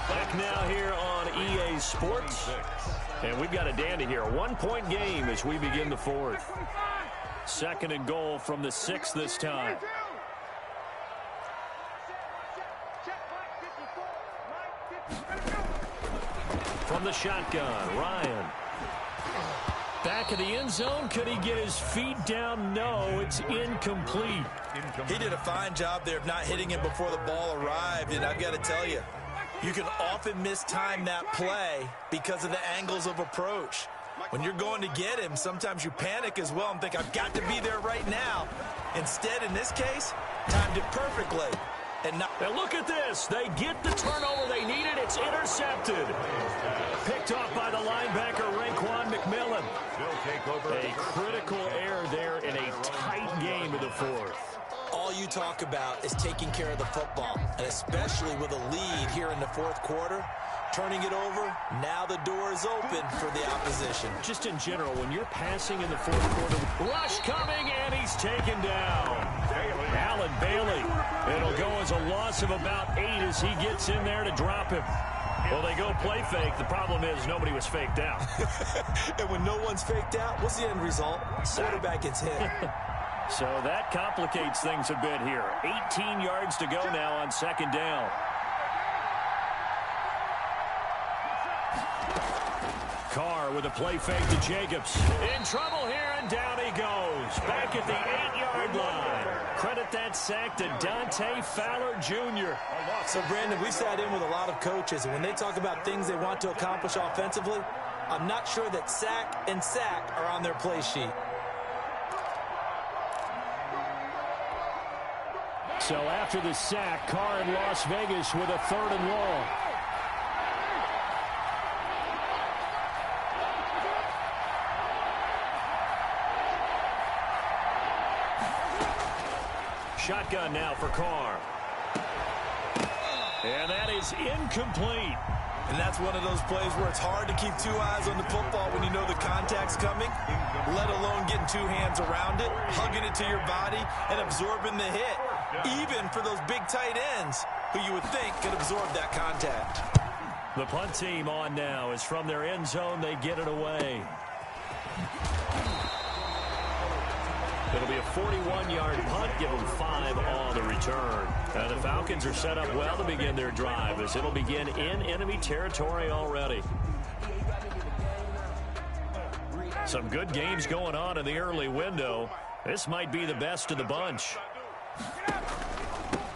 Back now here on EA Sports. And we've got a dandy here. A 1-point game as we begin the 4th. 2nd and goal from the 6 this time. From the shotgun, Ryan. Back of the end zone. Could he get his feet down? No, it's incomplete. He did a fine job there of not hitting him before the ball arrived, and I've got to tell you, you can often mistime that play because of the angles of approach. When you're going to get him, sometimes you panic as well and think, I've got to be there right now. Instead, in this case, timed it perfectly. And look at this. They get the turnover they needed. It's intercepted. Picked off by the linebacker, Raekwon McMillan. A critical error there in a tight game of the 4th. All you talk about is taking care of the football, and especially with a lead here in the 4th quarter. Turning it over, now the door is open for the opposition. Just in general, when you're passing in the 4th quarter, rush coming, and he's taken down. Allen Bailey. It'll go as a loss of about 8 as he gets in there to drop him. Well, they go play fake. The problem is nobody was faked out. And when no one's faked out, what's the end result? Quarterback gets hit. So that complicates things a bit here. 18 yards to go now on 2nd down. Carr with a play fake to Jacobs. In trouble here, and down he goes. Back at the 8-yard line. Credit that sack to Dante Fowler Jr. So, Brandon, we sat in with a lot of coaches, and when they talk about things they want to accomplish offensively, I'm not sure that sack and sack are on their play sheet. So after the sack, Carr in Las Vegas with a 3rd and long. Shotgun now for Carr. And that is incomplete. And that's one of those plays where it's hard to keep 2 eyes on the football when you know the contact's coming, let alone getting 2 hands around it, hugging it to your body, and absorbing the hit. Even for those big tight ends who you would think could absorb that contact. The punt team on now is from their end zone. They get it away. It'll be a 41-yard punt, give them 5 on the return. The Falcons are set up well to begin their drive as it'll begin in enemy territory already. Some good games going on in the early window. This might be the best of the bunch.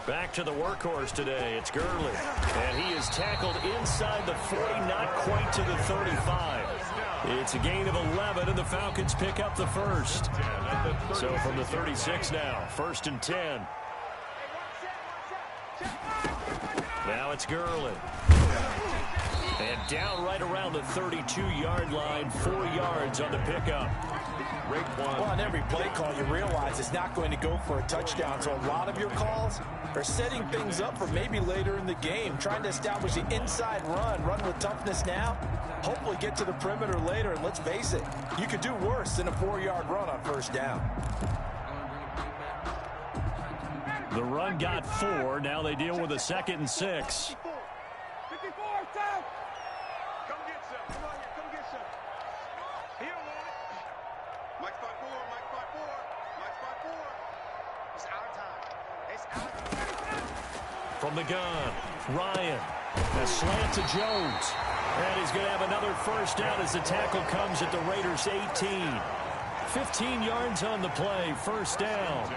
Back to the workhorse today. It's Gurley. And he is tackled inside the 40, not quite to the 35. It's a gain of 11, and the Falcons pick up the first. So from the 36 now, 1st and 10. Now it's Gurley. And down right around the 32-yard line, 4 yards on the pickup. Well, on every play call, you realize it's not going to go for a touchdown. So a lot of your calls are setting things up for maybe later in the game, trying to establish the inside run with toughness now, hopefully get to the perimeter later. And let's face it, you could do worse than a 4-yard run on 1st down. The run got 4. Now they deal with a 2nd and 6. From the gun, Ryan. A slant to Jones. And he's going to have another 1st down as the tackle comes at the Raiders' 18. 15 yards on the play, first down.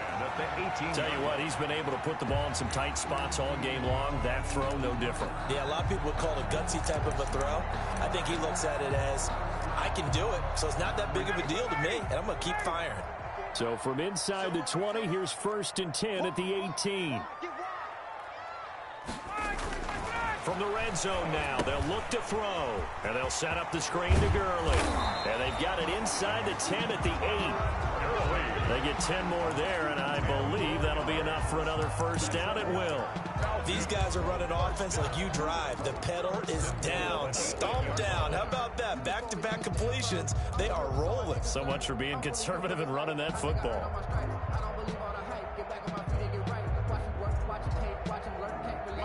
Tell you what, he's been able to put the ball in some tight spots all game long. That throw, no different. Yeah, a lot of people would call it a gutsy type of a throw. I think he looks at it as, I can do it, so it's not that big of a deal to me, and I'm going to keep firing. So from inside the 20, here's 1st and 10 at the 18. From the red zone now, they'll look to throw. And they'll set up the screen to Gurley. And they've got it inside the 10 at the 8. They get 10 more there, and I believe that'll be enough for another first down. It will. These guys are running offense like you drive. The pedal is down, stomp down. How about that? Back-to-back completions. They are rolling. So much for being conservative and running that football.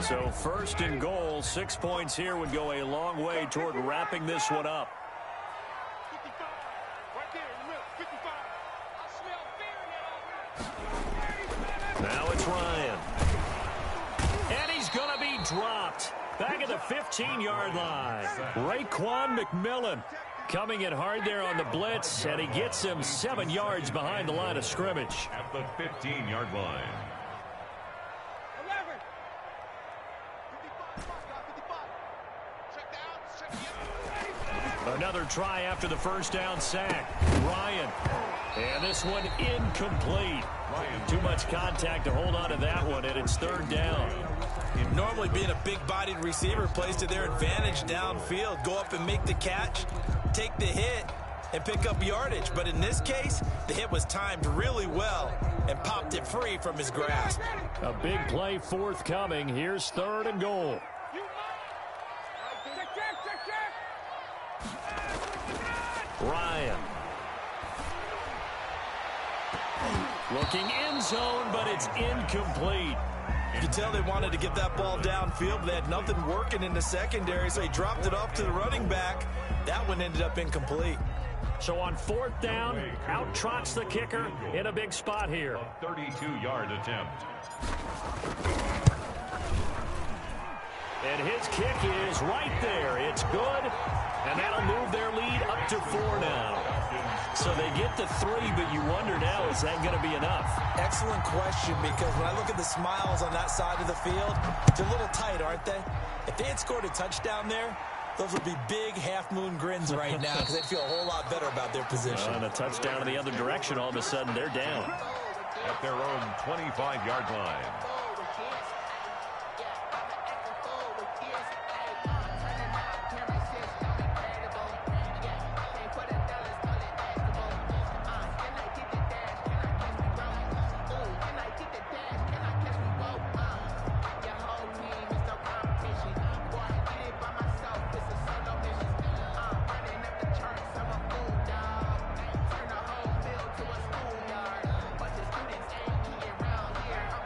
So 1st and goal, 6 points here would go a long way toward wrapping this one up. 55. Right there in the middle. 55. Now it's Ryan. And he's going to be dropped. Back at the 15-yard line. Raekwon McMillan coming in hard there on the blitz, and he gets him 7 yards behind the line of scrimmage. At the 15-yard line. Another try after the first down sack. Ryan. And this one incomplete. Too much contact to hold on to that one, and it's 3rd down. Normally being a big-bodied receiver plays to their advantage downfield. Go up and make the catch, take the hit, and pick up yardage. But in this case, the hit was timed really well and popped it free from his grasp. A big play forthcoming. Here's 3rd and goal. Ryan. Looking end zone, but it's incomplete. You can tell they wanted to get that ball downfield, but they had nothing working in the secondary, so he dropped it off to the running back. That one ended up incomplete. So on 4th down, out trots the kicker in a big spot here. A 32-yard attempt. And his kick is right there. It's good, and that'll move their lead up to 4 now. So they get to 3, but you wonder now, is that going to be enough? Excellent question, because when I look at the smiles on that side of the field, they're a little tight, aren't they? If they had scored a touchdown there, those would be big half-moon grins right now because they'd feel a whole lot better about their position. And a touchdown in the other direction, all of a sudden they're down. At their own 25-yard line.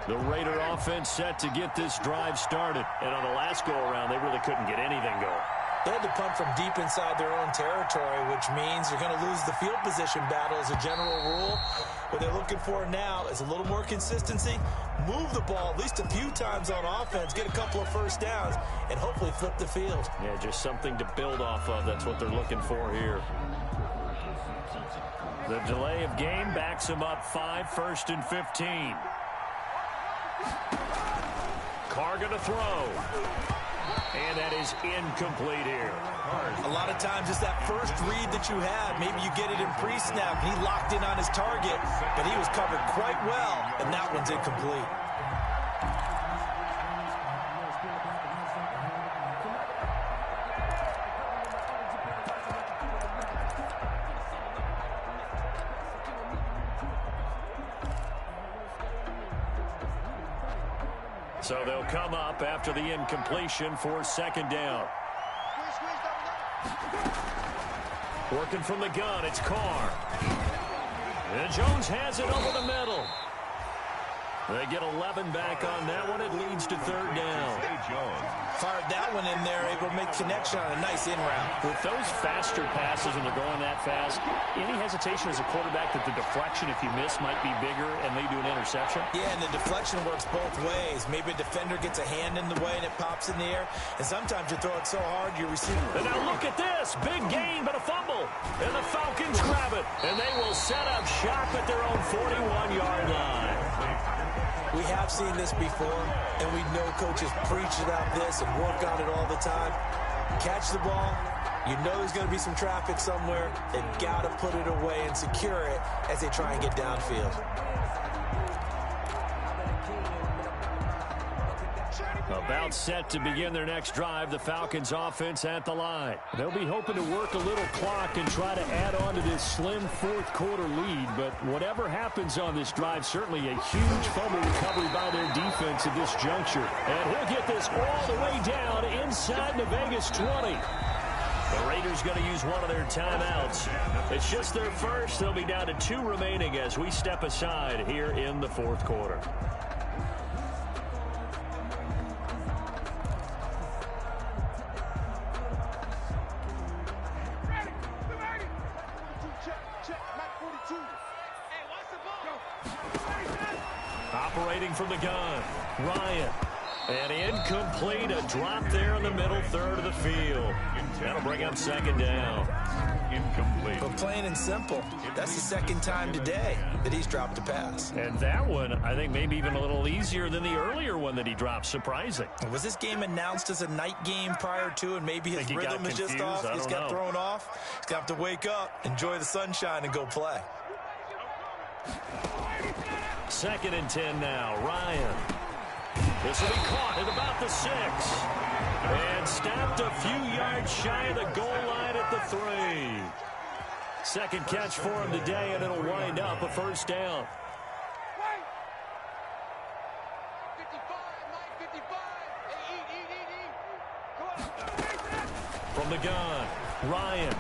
The Raider offense set to get this drive started. And on the last go-around, they really couldn't get anything going. They had to punt from deep inside their own territory, which means you're going to lose the field position battle as a general rule. What they're looking for now is a little more consistency, move the ball at least a few times on offense, get a couple of first downs, and hopefully flip the field. Yeah, just something to build off of. That's what they're looking for here. The delay of game backs them up 5, 1st and 15. Carr going to throw. And that is incomplete here. A lot of times it's that first read that you have. Maybe you get it in pre-snap. He locked in on his target, but he was covered quite well, and that one's incomplete. So they'll come up after the incompletion for 2nd down. Working from the gun, it's Carr. And Jones has it over the middle. They get 11 back on that one. It leads to third down. Fired that one in there, able to make connection on a nice in route. With those faster passes and they're going that fast, any hesitation as a quarterback that the deflection, if you miss, might be bigger and lead to an interception? Yeah, and the deflection works both ways. Maybe a defender gets a hand in the way and it pops in the air. And sometimes you throw it so hard, your receiver. And now look at this. Big gain, but a fumble. And the Falcons grab it. And they will set up shop at their own 41-yard line. We have seen this before, and we know coaches preach about this and work on it all the time. Catch the ball. You know there's going to be some traffic somewhere. They've got to put it away and secure it as they try and get downfield. About set to begin their next drive, the Falcons offense at the line. They'll be hoping to work a little clock and try to add on to this slim fourth quarter lead. But whatever happens on this drive, certainly a huge fumble recovery by their defense at this juncture. And he'll get this all the way down inside the Vegas 20. The Raiders going to use one of their timeouts. It's just their first. They'll be down to 2 remaining as we step aside here in the fourth quarter. Operating from the gun, Ryan. And incomplete, a drop there in the middle third of the field. That'll bring up second down. Incomplete. But plain and simple, that's the second time today that he's dropped a pass. And that one, I think, maybe even a little easier than the earlier one that he dropped. Surprising. Was this game announced as a night game prior to, and maybe his rhythm is just off? He's got thrown off. He's got to wake up, enjoy the sunshine, and go play. Second and 10 now. Ryan. This will be caught at about the 6. And stopped a few yards shy of the goal line at the 3. Second catch for him today, and it'll wind up a first down. From the gun, Ryan.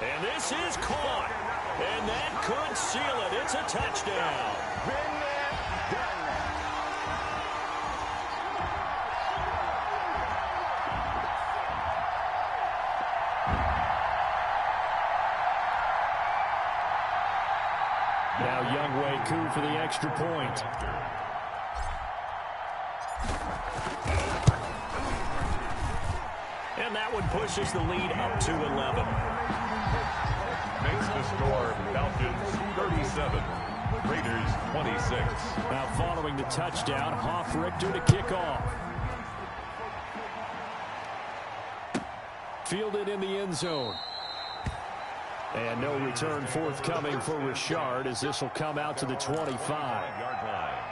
And this is caught. And that could seal it. It's a touchdown. Been there, done that. Now Younghoe Koo for the extra point. And that one pushes the lead up to 11. Makes the score Falcons 37, Raiders 26. Now following the touchdown, Hoff-Richter to kick off. Fielded in the end zone. And no return forthcoming for Richard as this will come out to the 25-yard line.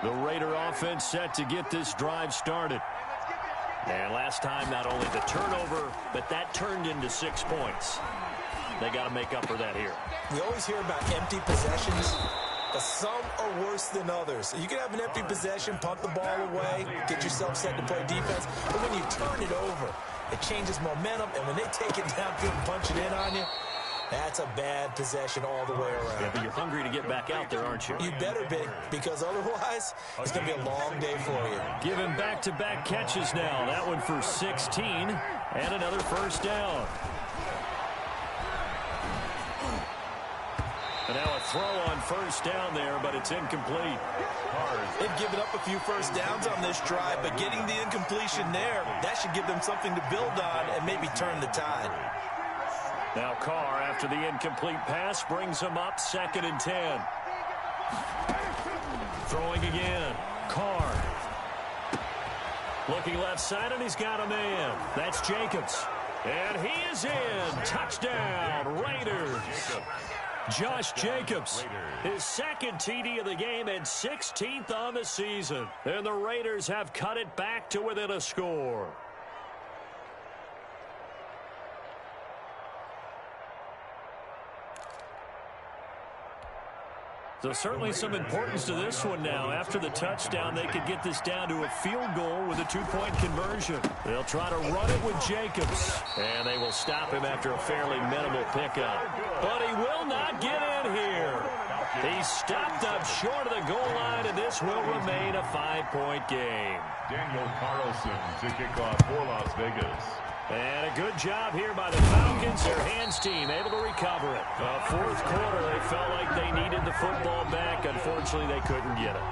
The Raider offense set to get this drive started. And last time, not only the turnover, but that turned into 6 points. They got to make up for that here. We always hear about empty possessions, but some are worse than others. You can have an empty possession, punt the ball away, get yourself set to play defense, but when you turn it over, it changes momentum, and when they take it downfield and punch it in on you, that's a bad possession all the way around. Yeah, but you're hungry to get back out there, aren't you? You better be, because otherwise, it's going to be a long day for you. Given back-to-back catches now. That one for 16, and another first down. And now a throw on first down there, but it's incomplete. They've given up a few first downs on this drive, but getting the incompletion there, that should give them something to build on and maybe turn the tide. Now Carr, after the incomplete pass, brings him up 2nd and 10. Throwing again. Carr. Looking left side, and he's got a man. That's Jacobs. And he is in. Touchdown, Raiders. Josh Jacobs, his second TD of the game and 16th on the season. And the Raiders have cut it back to within a score. So certainly some importance to this one now. After the touchdown, they could get this down to a field goal with a 2-point conversion. They'll try to run it with Jacobs. And they will stop him after a fairly minimal pickup. But he will not get in here. He's stopped up short of the goal line, and this will remain a 5-point game. Daniel Carlson to kick off for Las Vegas. And a good job here by the Falcons. Their hands team able to recover it. Fourth quarter, they felt like they needed the football back. Unfortunately, they couldn't get it.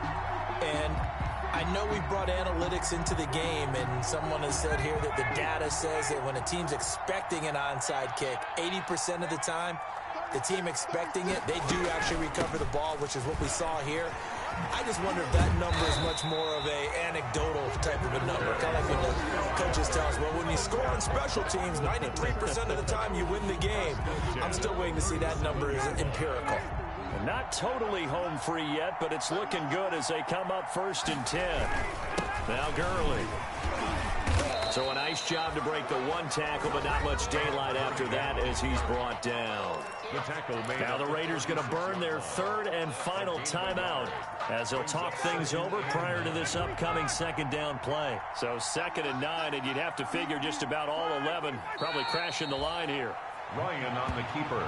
And I know we brought analytics into the game, and someone has said here that the data says that when a team's expecting an onside kick, 80% of the time, the team expecting it, they do actually recover the ball, which is what we saw here. I just wonder if that number is much more of a anecdotal type of a number. Kind of like when the coaches tell us, well, when you score on special teams, 93% of the time you win the game. I'm still waiting to see that number is empirical. Not totally home free yet, but it's looking good as they come up 1st and 10. Now Gurley. So a nice job to break the one tackle, but not much daylight after that as he's brought down. The tackle made. Now the Raiders going to burn their 3rd and final timeout as they'll talk things over prior to this upcoming 2nd down play. So 2nd and 9, and you'd have to figure just about all 11 probably crashing the line here. Ryan on the keeper.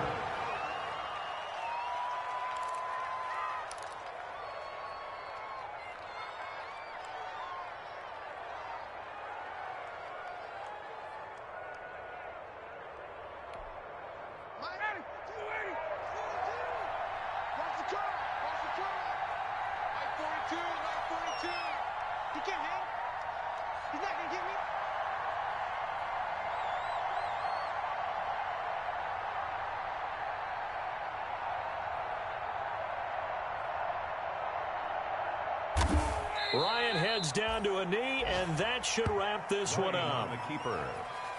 Ryan heads down to a knee, and that should wrap this one up.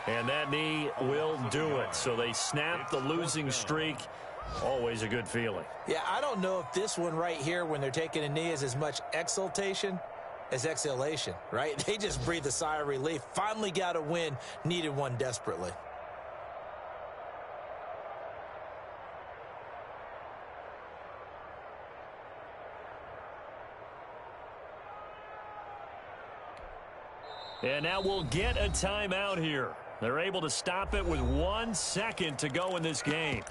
And that knee will do it. So they snap the losing streak. Always a good feeling. Yeah, I don't know if this one right here, when they're taking a knee, is as much exultation as exhalation, right? They just breathe a sigh of relief. Finally got a win, needed one desperately. And now we'll get a timeout here. They're able to stop it with 1 second to go in this game.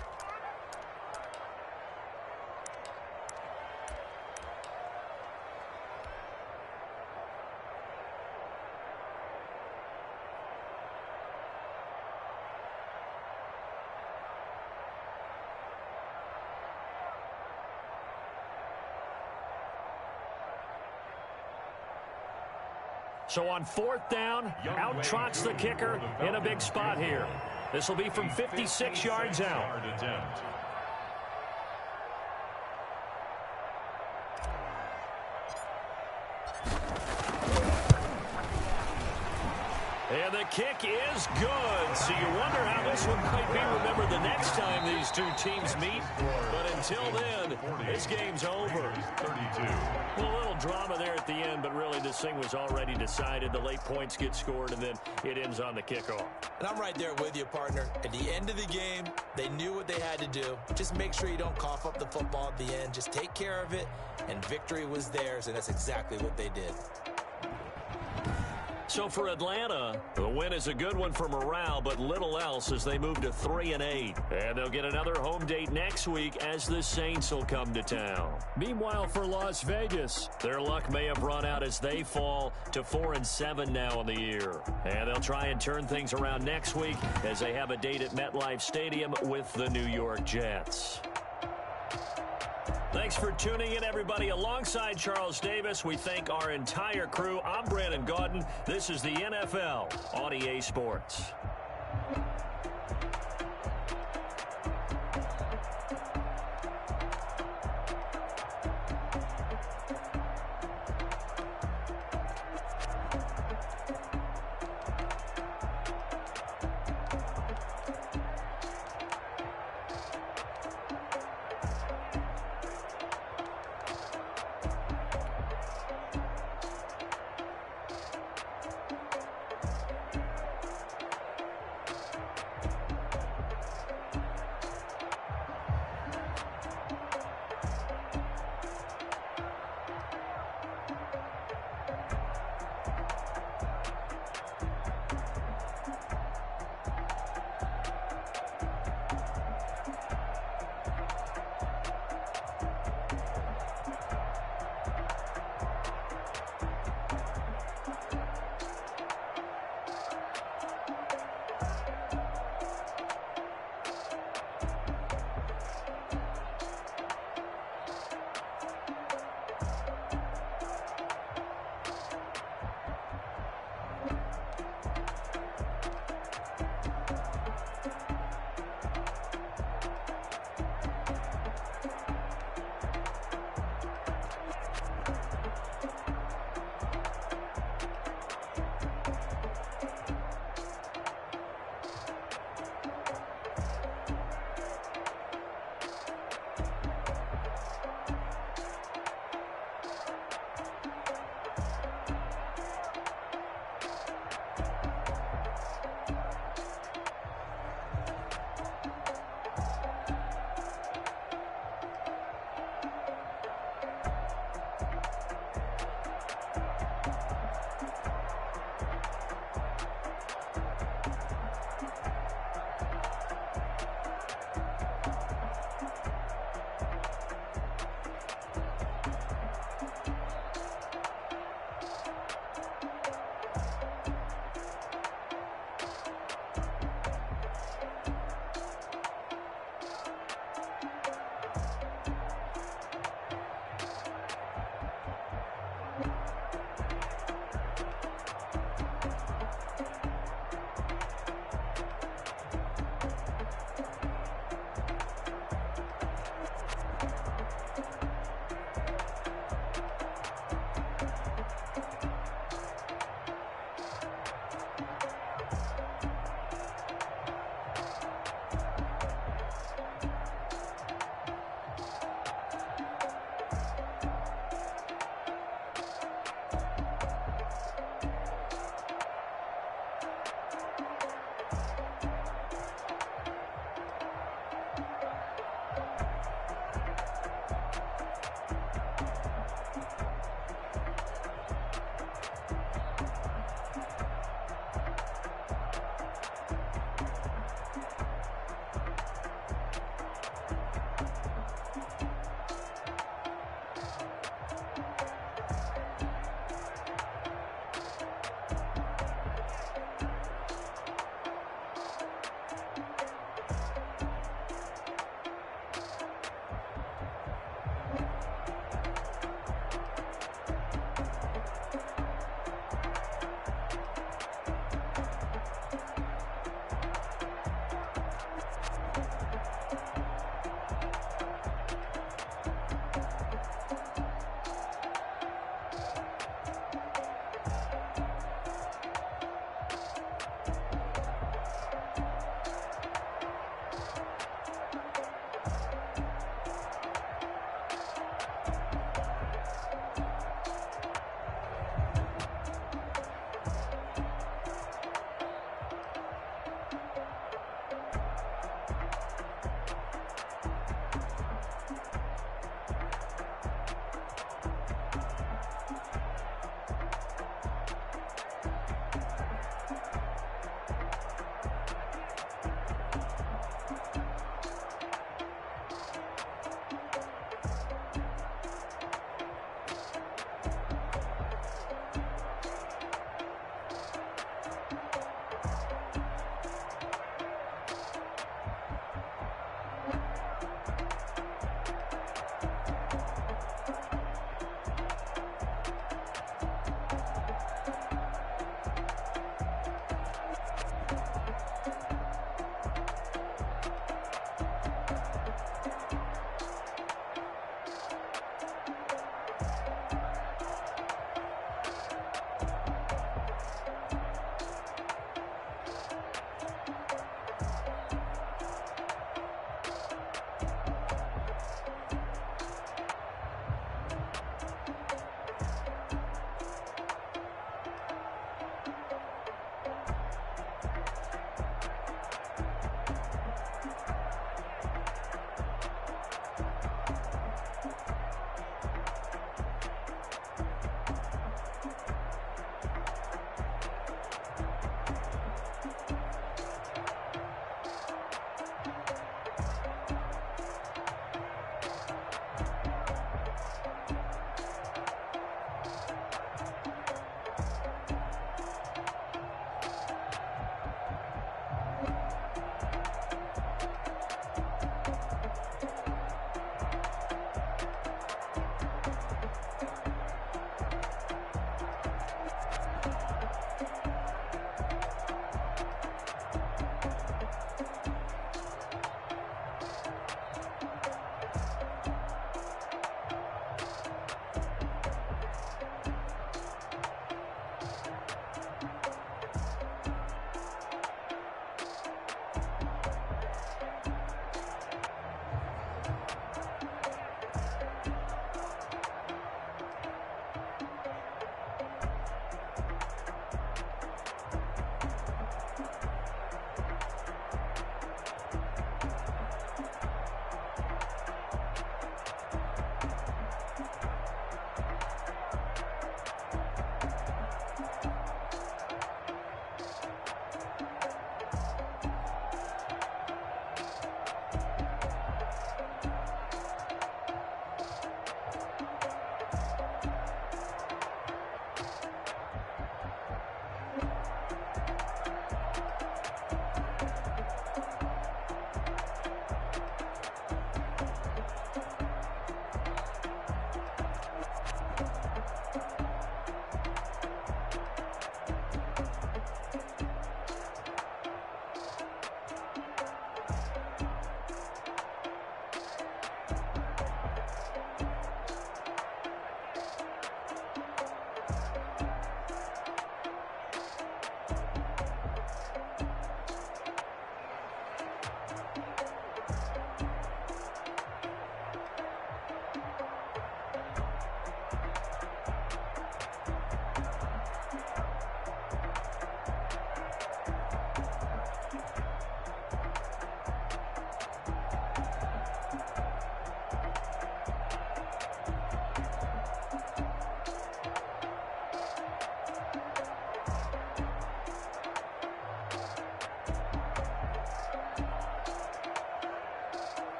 So on 4th down, out trots the kicker in a big spot here. This will be from 56 yards out. And the kick is good. So you wonder how this one might be remembered the next time these two teams meet. But until then, this game's over. 32. A little drama there at the end, but really this thing was already decided. The late points get scored, and then it ends on the kickoff. And I'm right there with you, partner. At the end of the game, they knew what they had to do. Just make sure you don't cough up the football at the end. Just take care of it, and victory was theirs, and that's exactly what they did. So for Atlanta, the win is a good one for morale, but little else as they move to 3-8. And they'll get another home date next week as the Saints will come to town. Meanwhile, for Las Vegas, their luck may have run out as they fall to 4-7 now in the year. And they'll try and turn things around next week as they have a date at MetLife Stadium with the New York Jets. Thanks for tuning in, everybody. Alongside Charles Davis, we thank our entire crew. I'm Brandon Gaudin. This is the NFL on EA Sports.